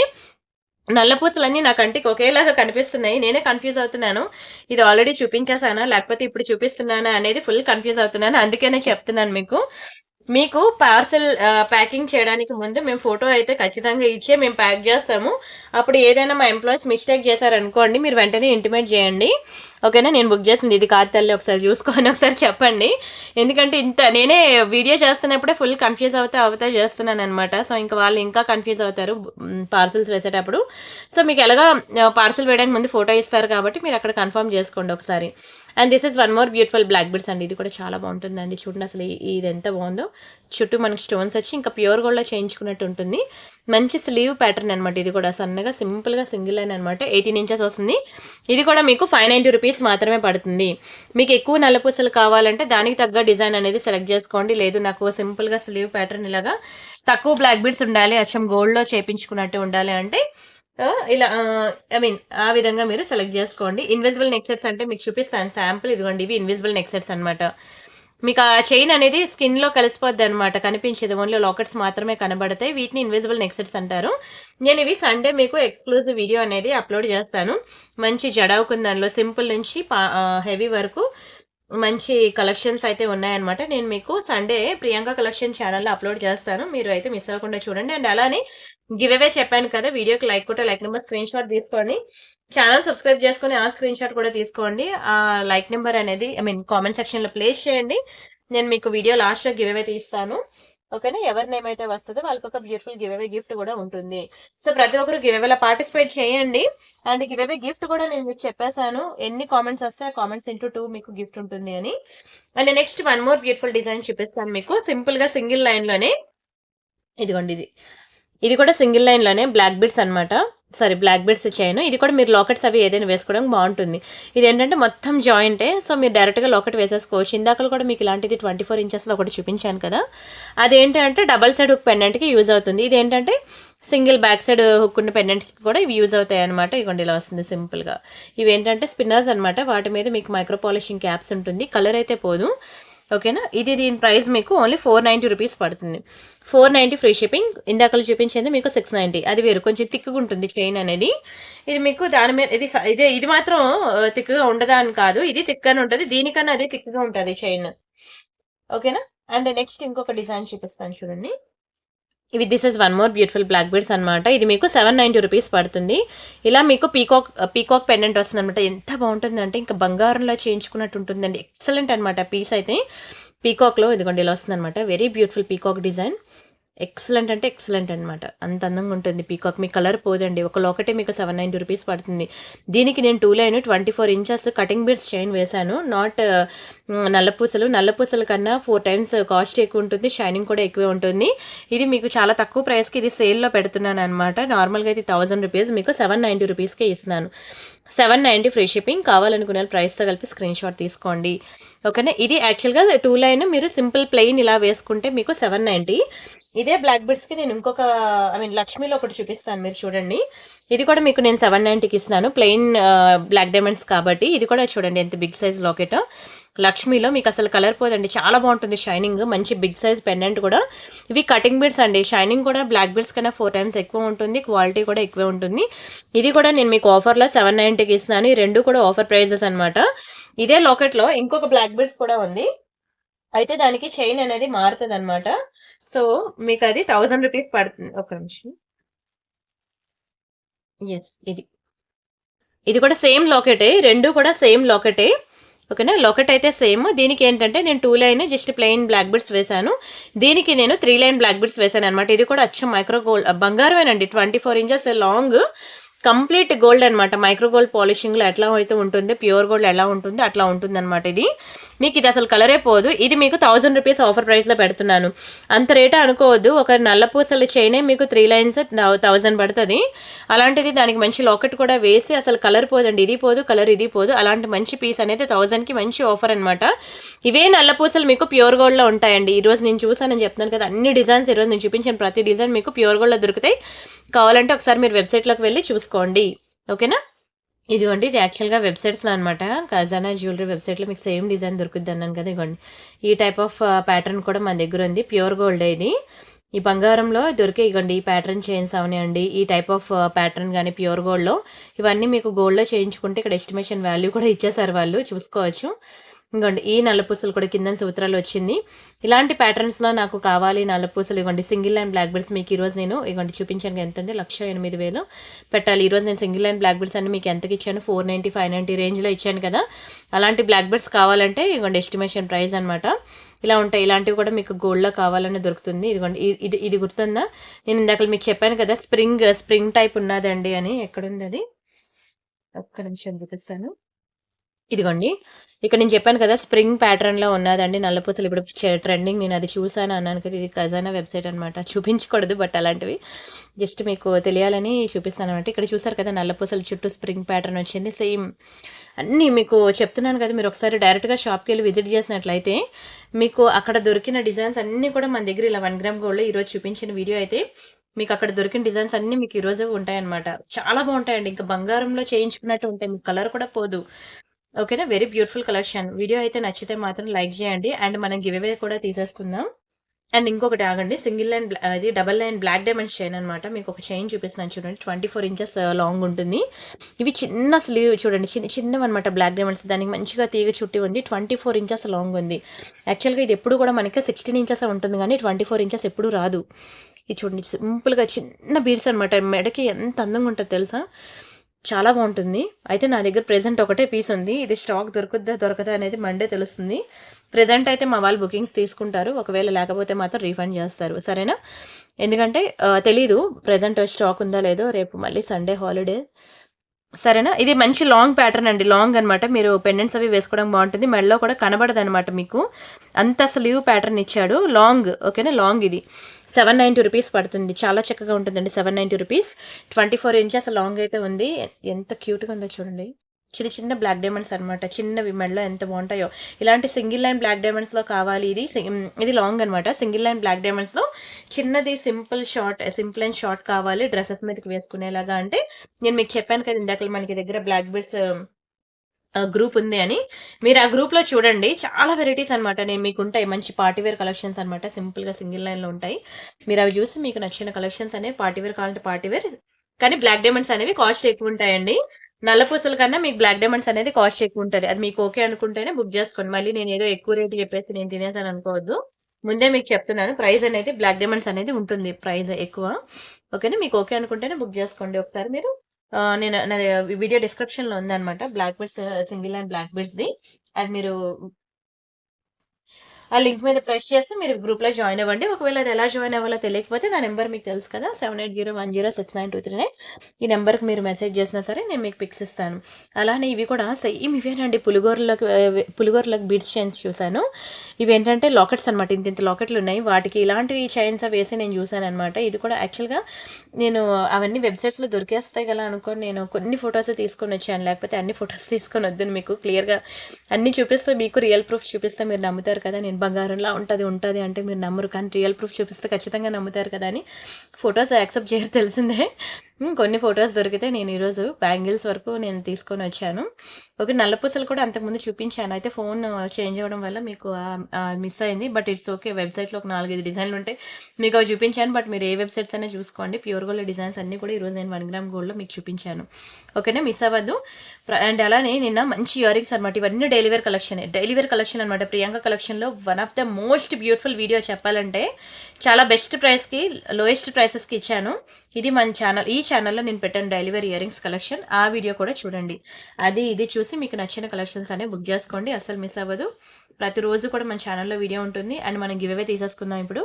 నల్ల పూసలన్నీ నా కంటికి ఒకేలాగా కనిపిస్తున్నాయి. నేనే కన్ఫ్యూజ్ అవుతున్నాను, ఇది ఆల్రెడీ చూపించేసానా లేకపోతే ఇప్పుడు చూపిస్తున్నానా అనేది ఫుల్ కన్ఫ్యూజ్ అవుతున్నాను. అందుకనే చెప్తున్నాను మీకు. మీకు పార్సెల్ ప్యాకింగ్ చేయడానికి ముందు మేము ఫోటో అయితే ఖచ్చితంగా ఇచ్చే మేము ప్యాక్ చేస్తాము. అప్పుడు ఏదైనా మా ఎంప్లాయీస్ మిస్టేక్ చేశారనుకోండి, మీరు వెంటనే ఇంటిమేట్ చేయండి. ఓకేనా. నేను బుక్ చేసింది ఇది కాదు తల్లి, ఒకసారి చూసుకొని ఒకసారి చెప్పండి. ఎందుకంటే నేనే వీడియో చేస్తున్నప్పుడే ఫుల్ కన్ఫ్యూజ్ అవుతా చేస్తున్నాను అనమాట. సో ఇంకా వాళ్ళు ఇంకా కన్ఫ్యూజ్ అవుతారు పార్సల్స్ వేసేటప్పుడు. సో మీకు ఎలాగా పార్సల్ వేయడానికి ముందు ఫోటో ఇస్తారు కాబట్టి మీరు అక్కడ కన్ఫర్మ్ చేసుకోండి ఒకసారి. And this is one more beautiful black beads అండి. ఇది కూడా చాలా బాగుంటుందండి. చూడండి అసలు ఇది ఎంత బాగుందో. చుట్టూ మనకి స్టోన్స్ వచ్చి ఇంకా ప్యూర్ గోల్డ్లో చేయించుకున్నట్టు ఉంటుంది. మంచి స్లీవ్ ప్యాటర్న్ అనమాట. ఇది కూడా సన్నగా సింపుల్గా సింగిల్ లైన్ అనమాట. 18 ఇంచెస్ వస్తుంది. ఇది కూడా మీకు 590 రూపీస్ మాత్రమే పడుతుంది. మీకు ఎక్కువ నల్లపూసలు కావాలంటే దానికి తగ్గ డిజైన్ అనేది సెలెక్ట్ చేసుకోండి. లేదు నాకు సింపుల్గా స్లీవ్ ప్యాటర్న్ ఇలాగా తక్కువ బ్లాక్ బిడ్స్ ఉండాలి, అచ్చం గోల్డ్లో చేయించుకున్నట్టు ఉండాలి అంటే ఇలా ఐ మీన్ ఆ విధంగా మీరు సెలెక్ట్ చేసుకోండి. ఇన్విజిబుల్ నెక్ సెట్స్ అంటే మీకు చూపిస్తాను శాంపుల్. ఇదిగోండి, ఇవి ఇన్విజిబుల్ నెక్ సెట్స్ అనమాట. మీకు ఆ చైన్ అనేది స్కిన్లో కలిసిపోద్ది అనమాట, కనిపించేది. ఓన్లీ లాకెట్స్ మాత్రమే కనబడతాయి. వీటిని ఇన్విజిబుల్ నెక్ సెట్స్ అంటారు. నేను ఇవి సండే మీకు ఎక్స్క్లూజివ్ వీడియో అనేది అప్లోడ్ చేస్తాను. మంచి జడావుకుంది దానిలో, సింపుల్ నుంచి హెవీ వరకు మంచి కలెక్షన్స్ అయితే ఉన్నాయన్నమాట. నేను మీకు సండే ప్రియాంక కలెక్షన్ ఛానల్లో అప్లోడ్ చేస్తాను, మీరు అయితే మిస్ అవ్వకుండా చూడండి. అండ్ అలానే గివ్ అవే చెప్పాను కదా, వీడియోకి లైక్ కొట్టే లైక్ నెంబర్ స్క్రీన్ షాట్ తీసుకోండి. ఛానల్ సబ్స్క్రైబ్ చేసుకొని ఆ స్క్రీన్ షాట్ కూడా తీసుకోండి. ఆ లైక్ నెంబర్ అనేది ఐ మీన్ కామెంట్ సెక్షన్లో ప్లేస్ చేయండి. నేను మీకు వీడియో లాస్ట్లో గివ్ అవే తీస్తాను. ఓకేనా. ఎవరి నేమ్ అయితే వస్తుందో వాళ్ళకి ఒక బ్యూటిఫుల్ గివ్ అవే గిఫ్ట్ కూడా ఉంటుంది. సో ప్రతి ఒక్కరు గివ్ అవేలో పార్టిసిపేట్ చేయండి. అండ్ గివ్ అవే గిఫ్ట్ కూడా నేను మీకు చెప్పేశాను, ఎన్ని కామెంట్స్ వస్తే ఆ కామెంట్స్ ఇంటూ 2 మీకు గిఫ్ట్ ఉంటుంది అని. And next one more beautiful design చూపిస్తాను మీకు. సింపుల్ గా సింగిల్ లైన్ లోనే, ఇదిగోండి ఇది కూడా సింగిల్ లైన్ లోనే బ్లాక్ బిడ్స్ అనమాట. Sorry, black beads chain. ఇది కూడా మీరు లాకెట్స్ అవి ఏదైనా వేసుకోవడానికి బాగుంటుంది. ఇది ఏంటంటే మొత్తం జాయింటే, సో మీరు డైరెక్ట్గా లాకెట్ వేసేసుకోవచ్చు. ఇందాకలు కూడా మీకు ఇలాంటిది 24 ఇంచెస్లో ఒకటి చూపించాను కదా, అదేంటంటే డబల్ సైడ్ హుక్ పెండెంట్కి యూజ్ అవుతుంది. ఇది ఏంటంటే సింగిల్ బ్యాక్ సైడ్ హుక్ ఉన్న పెండెంట్స్కి కూడా ఇవి యూజ్ అవుతాయి అనమాట. ఇవ్వండి ఇలా వస్తుంది సింపుల్గా. ఇవి ఏంటంటే స్పిన్నర్స్ అనమాట. వాటి మీద మీకు మైక్రో పాలిషింగ్ క్యాప్స్ ఉంటుంది, కలర్ అయితే పోదు. ఓకేనా. దీని ప్రైస్ మీకు ఓన్లీ 490 రూపీస్ పడుతుంది. 490 ఫ్రీ షిప్పింగ్. ఇందాకలు చూపించేది మీకు 690, అది వేరు, కొంచెం థిక్గా ఉంటుంది చైన్ అనేది. ఇది మీకు దాని మీద ఇది మాత్రం థిక్గా ఉండదా అని కాదు, ఇది థిక్గానే ఉంటుంది. దీనికన్నా అదే థిక్గా ఉంటుంది చైన్. ఓకేనా. అండ్ నెక్స్ట్ ఇంకొక డిజైన్ చూపిస్తాను చూడండి. ఇవి this is one more beautiful black beads అనమాట. ఇది మీకు 790 రూపీస్ పడుతుంది. ఇలా మీకు పీకాక్ పెండెంట్ వస్తుంది అనమాట. ఎంత బాగుంటుంది అంటే ఇంకా బంగారంలో చేయించుకున్నట్టు ఉంటుందండి. ఎక్సలెంట్ అనమాట పీస్ అయితే. పీకాక్లో ఇదిగోండి ఇలా వస్తుంది అనమాట. Very beautiful peacock design. Excellent అంటే ఎక్సలెంట్ అనమాట. అంత అందంగా ఉంటుంది పీకాక్. మీ కలర్ పోదండి. ఒక లోకటే మీకు 790 రూపీస్ పడుతుంది. దీనికి నేను 2 line 24 inches cutting beads chain వేశాను. నాట్ నల్లపూసల కన్నా 4 టైమ్స్ కాస్ట్ ఎక్కువ ఉంటుంది, షైనింగ్ కూడా ఎక్కువే ఉంటుంది. ఇది మీకు చాలా తక్కువ ప్రైస్కి ఇది సేల్లో పెడుతున్నాను అనమాట. నార్మల్గా అయితే 1000 రూపీస్, మీకు 790 రూపీస్కే ఇస్తున్నాను. 790 ఫ్రీ షిప్పింగ్. కావాలనుకునే ప్రైస్తో కలిపి స్క్రీన్ షాట్ తీసుకోండి. ఓకేనా. ఇది యాక్చువల్గా 2 లైన్ మీరు సింపుల్ ప్లెయిన్ ఇలా వేసుకుంటే మీకు 790. ఇదే బ్లాక్ బెడ్స్కి నేను ఇంకొక లక్ష్మీలో ఒకటి చూపిస్తాను, మీరు చూడండి. ఇది కూడా మీకు నేను 790కి ఇస్తున్నాను, ప్లెయిన్ బ్లాక్ డైమండ్స్ కాబట్టి. ఇది కూడా చూడండి ఎంత బిగ్ సైజ్ లాకెట్. లక్ష్మీలో మీకు అసలు కలర్ పోదండి, చాలా బాగుంటుంది షైనింగ్. మంచి బిగ్ సైజ్ పెండెంట్ కూడా. ఇవి కటింగ్ బిడ్స్ అండి, షైనింగ్ కూడా బ్లాక్ బిడ్స్ కన్నా 4 times ఎక్కువ ఉంటుంది, క్వాలిటీ కూడా ఎక్కువే ఉంటుంది. ఇది కూడా నేను మీకు ఆఫర్లో 790కి ఇస్తున్నాను. ఈ రెండు కూడా ఆఫర్ ప్రైజెస్ అనమాట. ఇదే లాకెట్లో ఇంకొక బ్లాక్ బిడ్స్ కూడా ఉంది, అయితే దానికి చైన్ అనేది మారుతుంది అనమాట. సో మీకు అది 1000 రూపీస్ పడుతుంది. ఒక నిమిషం. ఎస్, ఇది కూడా సేమ్ లాకెటే, రెండు కూడా సేమ్ లాకెటే. ఓకేనా. లాకెట్ అయితే సేమ్. దీనికి ఏంటంటే నేను 2 line just plain black beads వేశాను, దీనికి నేను 3 లైన్ బ్లాక్ బిడ్స్ వేశాను అనమాట. ఇది కూడా అచ్చం మైక్రో గోల్డ్ బంగారమేనండి, 24 inches లాంగ్, కంప్లీట్ గోల్డ్ అనమాట. మైక్రో గోల్డ్ పాలిషింగ్లో ఎట్లా అయితే ఉంటుంది, ప్యూర్ గోల్డ్ ఎలా ఉంటుంది అట్లా ఉంటుంది అనమాట. ఇది మీకు ఇది అసలు కలరే పోదు. ఇది మీకు 1000 రూపీస్ ఆఫర్ ప్రైస్లో పెడుతున్నాను. అంత రేటే అనుకోవద్దు, ఒక నల్ల పూసల చైనే మీకు 3 lines 1000 పడుతుంది. అలాంటిది దానికి మంచి లాకెట్ కూడా వేసి అసలు కలర్ పోదండి, ఇది పోదు కలర్ ఇది పోదు. అలాంటి మంచి పీస్ అనేది 1000కి మంచి ఆఫర్ అనమాట. ఇవే నల్ల పూసలు మీకు ప్యూర్ గోల్డ్లో ఉంటాయండి. ఈరోజు నేను చూసానని చెప్తున్నాను కదా, అన్ని డిజైన్స్ ఈరోజు నేను చూపించిన ప్రతి డిజైన్ మీకు ప్యూర్ గోల్డ్లో దొరుకుతాయి. కావాలంటే ఒకసారి మీరు వెబ్సైట్లోకి వెళ్ళి చూసుకోండి. ఓకేనా. ఇదిగోండి, ఇది యాక్చువల్గా వెబ్సైట్స్లో అనమాట. ఖజానా జ్యువెలరీ వెబ్సైట్లో మీకు సేమ్ డిజైన్ దొరుకుద్ది అన్నాను కదా. ఇదిగోండి, ఈ టైప్ ఆఫ్ ప్యాటర్న్ కూడా మన దగ్గర ఉంది, ప్యూర్ గోల్డ్. ఇది ఈ బంగారంలో దొరికే ఇవ్వండి, ఈ ప్యాటర్న్ చైన్స్ అవనివ్వండి, ఈ టైప్ ఆఫ్ ప్యాటర్న్ కానీ ప్యూర్ గోల్డ్లో ఇవన్నీ మీకు గోల్డ్లో చేయించుకుంటే ఇక్కడ ఎస్టిమేషన్ వాల్యూ కూడా ఇచ్చేసారు వాళ్ళు, చూసుకోవచ్చు. ఇంకోండి, ఈ నల్లపూసలు కూడా కింద సూత్రాలు వచ్చింది. ఇలాంటి ప్యాటర్న్స్లో నాకు కావాలి నల్లపూసలు. ఇవ్వండి, సింగిల్ లైన్ బ్లాక్ బెడ్స్ మీకు ఈరోజు నేను ఇవ్వండి చూపించాను. ఎంత ఉంది, 1,08,000 పెట్టాలి. ఈరోజు నేను సింగిల్ లైన్ బ్లాక్ బెడ్స్ అన్ని మీకు ఎంతకి ఇచ్చాను, 490 590 రేంజ్లో ఇచ్చాను కదా. అలాంటి బ్లాక్ బెడ్స్ కావాలంటే ఇవ్వండి ఎస్టిమేషన్ ప్రైస్ అనమాట. ఇలా ఉంటాయి. ఇలాంటివి కూడా మీకు గోల్డ్లో కావాలని దొరుకుతుంది. ఇదిగోండి, ఇది గుర్తుందా, నేను ఇందాక మీకు చెప్పాను కదా స్ప్రింగ్ టైప్ ఉన్నదండి అని. ఎక్కడుంది అది, ఒక్క నిమిషం చూపిస్తాను. ఇదిగోండి, ఇక్కడ నేను చెప్పాను కదా స్ప్రింగ్ ప్యాటర్న్లో ఉన్నదండి నల్లపూసలు. ఇప్పుడు ట్రెండింగ్, నేను అది చూసాను అన్నాను కదా. ఇది ఖజానా వెబ్సైట్ అనమాట, చూపించకూడదు బట్ అలాంటివి జస్ట్ మీకు తెలియాలని చూపిస్తాను అనమాట. ఇక్కడ చూసారు కదా నల్లపూసలు చుట్టూ స్ప్రింగ్ ప్యాటర్న్ వచ్చింది. సేమ్ అన్నీ మీకు చెప్తున్నాను కదా, మీరు ఒకసారి డైరెక్ట్గా షాప్కి వెళ్ళి విజిట్ చేసినట్లయితే మీకు అక్కడ దొరికిన డిజైన్స్ అన్నీ కూడా మన దగ్గర ఇలా 1 గ్రామ్ గోల్డ్ ఈరోజు చూపించిన వీడియో అయితే మీకు అక్కడ దొరికిన డిజైన్స్ అన్నీ మీకు ఈరోజు ఉంటాయన్నమాట. చాలా బాగుంటాయండి, ఇంకా బంగారంలో చేయించుకున్నట్టు ఉంటాయి, మీకు కలర్ కూడా పోదు. ఓకేనా. Very beautiful collection. వీడియో అయితే నచ్చితే మాత్రం లైక్ చేయండి. అండ్ మనం గివ్ అవే కూడా తీసేసుకుందాం. అండ్ ఇంకొకటి ఆగండి, సింగిల్ లైన్ అది double line black diamonds chain అనమాట. మీకు ఒక చైన్ చూపిస్తున్నాను చూడండి, 24 inches లాంగ్ ఉంటుంది. ఇవి చిన్న స్లీవ్ చూడండి, చిన్నవన్నమాట బ్లాక్ డైమండ్స్. దానికి మంచిగా తీగ చుట్టి ఉంది, 24 inches లాంగ్ ఉంది. యాక్చువల్గా ఇది ఎప్పుడు కూడా మనకి 16 inches ఉంటుంది, కానీ 24 inches ఎప్పుడు రాదు. ఇది చూడండి, సింపుల్గా చిన్న బీడ్స్ అనమాట. మెడకి ఎంత అందంగా ఉంటుంది తెలుసా, చాలా బాగుంటుంది. అయితే నా దగ్గర ప్రెజెంట్ ఒకటే పీస్ ఉంది, ఇది స్టాక్ దొరకదా అనేది మండే తెలుస్తుంది. ప్రెజెంట్ అయితే మా వాళ్ళు బుకింగ్స్ తీసుకుంటారు, ఒకవేళ లేకపోతే మాత్రం రీఫండ్ చేస్తారు, సరేనా. ఎందుకంటే తెలీదు ప్రెజెంట్ స్టాక్ ఉందా లేదో, రేపు మళ్ళీ సండే హాలిడే, సరేనా. ఇది మంచి లాంగ్ ప్యాటర్న్ అండి, లాంగ్ అనమాట. మీరు పెండెంట్స్ అవి వేసుకోవడం బాగుంటుంది, మెడలో కూడా కనబడదు అనమాట మీకు, అంత స్లీవ్ ప్యాటర్న్ ఇచ్చాడు లాంగ్. ఓకేనా, లాంగ్. ఇది 790 రూపీస్ పడుతుంది, చాలా చక్కగా ఉంటుందండి. 790 రూపీస్, 24 inches లాంగ్ అయితే ఉంది. ఎంత క్యూట్గా ఉందో చూడండి, చిన్న బ్లాక్ డైమండ్స్ అనమాట, చిన్నవి మెడలో ఎంత బాగుంటాయో. ఇలాంటి సింగిల్ లైన్ బ్లాక్ డైమండ్స్లో కావాలి. ఇది లాంగ్ అనమాట, సింగిల్ లైన్ బ్లాక్ డైమండ్స్లో చిన్నది సింపుల్ అండ్ షార్ట్ కావాలి డ్రెస్సెస్ మీదకి వేసుకునేలాగా. అంటే నేను మీకు చెప్పాను కదా ఇందాక మనకి దగ్గర బ్లాక్ బెడ్స్ గ్రూప్ ఉంది అని, మీరు ఆ గ్రూప్లో చూడండి, చాలా వెరైటీస్ అనమాట. నేను మీకు ఉంటాయి మంచి పార్టీవేర్ కలెక్షన్స్ అనమాట, సింపుల్గా సింగిల్ లైన్లో ఉంటాయి. మీరు అవి చూసి మీకు నచ్చిన కలెక్షన్స్ అనేవి పార్టీవేర్ కావాలంటే పార్టీవేర్, కానీ బ్లాక్ డైమండ్స్ అనేవి కాస్ట్ ఎక్కువ ఉంటాయండి. నల్లపూసల కన్నా మీకు బ్లాక్ డైమండ్స్ అనేది కాస్ట్ ఎక్కువ ఉంటుంది. అది మీకు ఓకే అనుకుంటేనే బుక్ చేసుకోండి. మళ్ళీ నేను ఏదో ఎక్కువ రేటు చెప్పేసి నేను తినేసాను అనుకోవద్దు, ముందే మీకు చెప్తున్నాను. ప్రైస్ అనేది బ్లాక్ డైమండ్స్ అనేది ఉంటుంది, ప్రైస్ ఎక్కువ. ఓకేనా, మీకు ఓకే అనుకుంటేనే బుక్ చేసుకోండి. ఒకసారి మీరు నేను నా వీడియో డిస్క్రిప్షన్లో ఉందన్నమాట black beads, single and black బెడ్స్ది. అండ్ మీరు ఆ లింక్ మీద ప్రెస్ చేసి మీరు గ్రూప్లో జాయిన్ అవ్వండి. ఒకవేళ అది ఎలా జాయిన్ అవ్వాలో తెలియకపోతే నా నెంబర్ మీకు తెలుసు కదా, 7801069239. ఈ నెంబర్కి మీరు మెసేజ్ చేసినా సరే నేను మీకు పిక్స్ ఇస్తాను. అలానే ఇవి కూడా సేమ్ ఇవేనండి, పులిగోరలకు బీడ్స్ చైన్స్ చూశాను. ఇవి ఏంటంటే లాకెట్స్ అనమాట, ఇంత లాకెట్లు ఉన్నాయి. వాటికి ఇలాంటి చైన్స్ వేసి నేను చూశాను అనమాట. ఇది కూడా యాక్చువల్గా నేను అవన్నీ వెబ్సైట్స్లో దొరికేస్తాయి కదా అనుకోని నేను కొన్ని ఫొటోస్ తీసుకొని వచ్చాను. లేకపోతే అన్ని ఫొటోస్ తీసుకొని వద్దని మీకు క్లియర్గా అన్నీ చూపిస్తే, మీకు రియల్ ప్రూఫ్ చూపిస్తే మీరు నమ్ముతారు కదా. నేను బంగారంలా ఉంటుంది అంటే మీరు నమ్మరు, కానీ రియల్ ప్రూఫ్ చూపిస్తే ఖచ్చితంగా నమ్ముతారు కదా అని ఫొటోస్ యాక్సెప్ట్ చేయరు తెలిసిందే. కొన్ని ఫొటోస్ దొరికితే నేను ఈరోజు బ్యాంగిల్స్ వరకు నేను తీసుకొని వచ్చాను. ఓకే, నల్లపూసలు కూడా అంతకుముందు చూపించాను. అయితే ఫోన్ చేంజ్ అవ్వడం వల్ల మీకు మిస్ అయింది. బట్ ఇట్స్ ఓకే, వెబ్సైట్లో ఒక 4-5 డిజైన్లు ఉంటాయి, మీకు అవి చూపించాను. బట్ మీరు ఏ వెబ్సైట్స్ అయినా చూసుకోండి. ప్యూర్ గోల్డ్ డిజైన్స్ అన్నీ కూడా ఈరోజు నేను 1 గ్రామ్ గోల్డ్లో మీకు చూపించాను. ఓకేనా, మిస్ అవ్వద్దు. అండ్ అలానే నిన్న మంచి ఇయర్ రింగ్స్ అనమాట. ఇవన్నీ డైలీ వేర్ కలెక్షన్ అనమాట. ప్రియాంక కలెక్షన్లో one of the most beautiful video చెప్పాలంటే, చాలా బెస్ట్ ప్రైస్కి లోయెస్ట్ ప్రైసెస్కి ఇచ్చాను. ఇది మన ఈ ఛానల్లో నేను పెట్టాను daily wear earrings collection. ఆ వీడియో కూడా చూడండి. ఇది చూసి మీకు నచ్చిన కలెక్షన్స్ అనేవి బుక్ చేసుకోండి, అస్సలు మిస్ అవ్వదు. ప్రతిరోజు కూడా మన ఛానల్లో వీడియో ఉంటుంది. అండ్ మనం గివ్ అవే తీసేసుకుందాం ఇప్పుడు.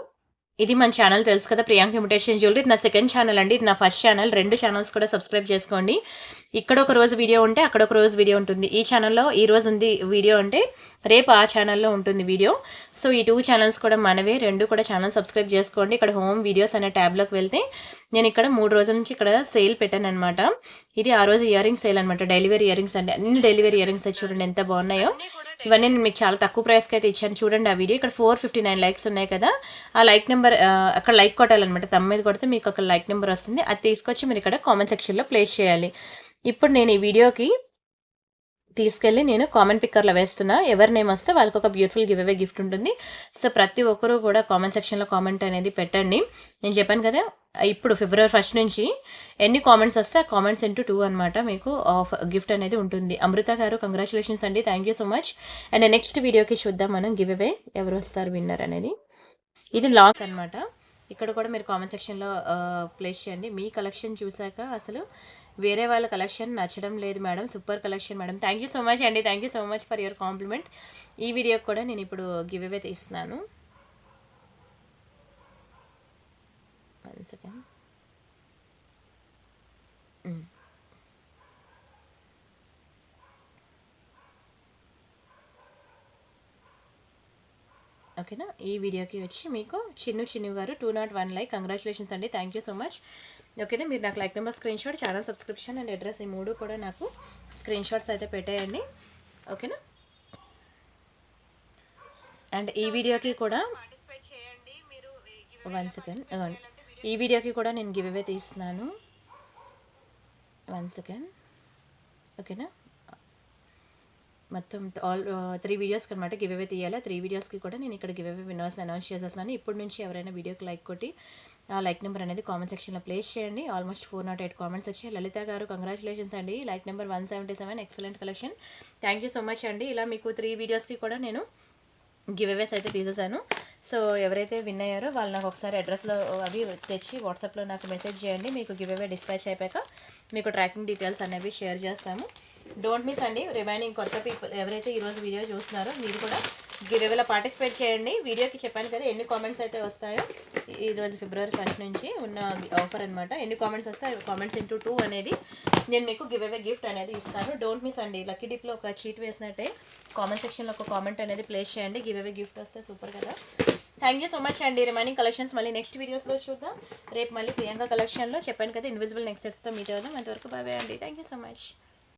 ఇది మన ఛానల్ తెలుసు కదా, ప్రియాంక ఇమిటేషన్ జ్యువెలరీ. ఇది నా సెకండ్ ఛానల్ అండి, ఇది నా ఫస్ట్ ఛానల్. 2 ఛానల్స్ కూడా సబ్స్క్రైబ్ చేసుకోండి. ఇక్కడ ఒక రోజు వీడియో ఉంటే అక్కడ ఒక రోజు వీడియో ఉంటుంది. ఈ ఛానల్లో ఈ రోజు ఉంది వీడియో అంటే రేపు ఆ ఛానల్లో ఉంటుంది వీడియో. సో ఈ 2 ఛానల్స్ కూడా మనవే, 2 కూడా ఛానల్ సబ్స్క్రైబ్ చేసుకోండి. ఇక్కడ హోమ్ వీడియోస్ అనే ట్యాబ్లోకి వెళ్తే నేను ఇక్కడ 3 రోజుల నుంచి ఇక్కడ సేల్ పెట్టాను అనమాట. ఇది ఆ రోజు ఇయర్ రింగ్స్ సేల్ అనమాట. డైలీ వేర్ ఇయర్ రింగ్స్ అంటే అన్ని డైలీ వేర్ ఇయర్ రింగ్స్ చూడండి ఎంత బాగున్నాయో. ఇవన్నీ నేను మీకు చాలా తక్కువ ప్రైస్కి అయితే ఇచ్చాను. చూడండి ఆ వీడియో. ఇక్కడ 459 లైక్స్ ఉన్నాయి కదా, ఆ లైక్ నెంబర్ అక్కడ లైక్ కొట్టాలన్నమాట. తమ మీద కొడితే మీకు ఒక లైక్ నెంబర్ వస్తుంది. అది తీసుకొచ్చి మీరు ఇక్కడ కామెంట్ సెక్షన్లో ప్లేస్ చేయాలి. ఇప్పుడు నేను ఈ వీడియోకి తీసుకెళ్ళి నేను కామెంట్ పిక్కర్లో వేస్తున్నా. ఎవరి నేమ్ వస్తే వాళ్ళకి ఒక బ్యూటిఫుల్ గివ్ అవే గిఫ్ట్ ఉంటుంది. సో ప్రతి ఒక్కరూ కూడా కామెంట్ సెక్షన్లో కామెంట్ అనేది పెట్టండి. నేను చెప్పాను కదా, ఇప్పుడు ఫిబ్రవరి 1 నుంచి ఎన్ని కామెంట్స్ వస్తే ఆ కామెంట్స్ ఇంటూ 2 అనమాట మీకు గిఫ్ట్ అనేది ఉంటుంది. అమృత గారు కంగ్రాచులేషన్స్ అండి, thank you so much. And next వీడియోకి చూద్దాం మనం గివ్ అవే ఎవరు వస్తారు విన్నర్ అనేది. ఇది లాంగ్ అనమాట. ఇక్కడ కూడా మీరు కామెంట్ సెక్షన్లో ప్లేస్ చేయండి. మీ కలెక్షన్ చూసాక అసలు వేరే వాళ్ళ కలెక్షన్ నచ్చడం లేదు madam, super collection madam. Thank you so much అండి, thank you so much for your compliment. ఈ వీడియోకి కూడా నేను ఇప్పుడు గివ్ అవే తీస్తున్నాను. 1 సెకండ్. ఓకేనా, ఈ వీడియోకి వచ్చి మీకు చిన్ను గారు 201 లైక్, కంగ్రాచులేషన్స్ అండి, థ్యాంక్ యూ సో మచ్. ఓకేనా, మీరు నాకు like number, screen shot, channel subscription and address ఈ 3 కూడా నాకు స్క్రీన్ షాట్స్ అయితే పెట్టేయండి. ఓకేనా, అండ్ ఈ వీడియోకి కూడా 1 సెకండ్, ఈ వీడియోకి కూడా నేను గివ్ అవే తీస్తున్నాను. 1 సెకండ్. ఓకేనా, మొత్తం 3 వీడియోస్కి అనమాట గివ్ అవే తీయాలి. 3 వీడియోస్కి కూడా నేను ఇక్కడ గివ్ అవే విన్నర్స్ అనౌన్స్ చేసేస్తున్నాను. ఇప్పటి నుంచి ఎవరైనా వీడియోకి లైక్ కొట్టి ఆ లైక్ నెంబర్ అనేది కామెంట్ సెక్షన్లో ప్లేస్ చేయండి. ఆల్మోస్ట్ 408 కామెంట్స్ వచ్చాయి. లలిత గారు కంగ్రాచులేషన్స్ అండి, like number 177, excellent collection, thank you so much అండి. ఇలా మీకు 3 వీడియోస్కి కూడా నేను గివ్ అవేస్ అయితే తీసేసాను. సో ఎవరైతే విన్ అయ్యారో వాళ్ళు నాకు ఒకసారి అడ్రస్లో అవి తెచ్చి వాట్సాప్లో నాకు మెసేజ్ చేయండి. మీకు గివ్ అవే డిస్పాచ్ అయిపోయాక మీకు ట్రాకింగ్ డీటెయిల్స్ అనేవి షేర్ చేస్తాము. డోంట్ మిస్ అండి. రిమైనింగ్ కొత్త పీపుల్ ఎవరైతే ఈరోజు వీడియో చూస్తున్నారో మీరు కూడా గివ్ అవేలో పార్టిసిపేట్ చేయండి. వీడియోకి చెప్పాను కదా ఎన్ని కామెంట్స్ అయితే వస్తాయో, ఈరోజు ఫిబ్రవరి 1 నుంచి ఉన్న ఆఫర్ అనమాట. ఎన్ని కామెంట్స్ వస్తాయో కామెంట్స్ ఇంటూ 2 అనేది నేను మీకు గివ్ అవే గిఫ్ట్ అనేది ఇస్తాను. డోంట్ మిస్ అండి. లక్కీ డిప్లో ఒక చీట్ వేసినట్టే కామెంట్ సెక్షన్లో ఒక కామెంట్ అనేది ప్లేస్ చేయండి. గివ్ అవే గిఫ్ట్ వస్తే సూపర్ కదా. థ్యాంక్ యూ సో మచ్ అండి. రిమైనింగ్ కలెక్షన్స్ మళ్ళీ నెక్స్ట్ వీడియోస్లో చూద్దాం. రేపు మళ్ళీ ప్రియాంక కలెక్షన్లో చెప్పాను కదా ఇన్విజిబుల్ నెక్ సెట్స్తో మీట్ అవుదాం. అంతవరకు బాయ్ అండి. Thank you so much.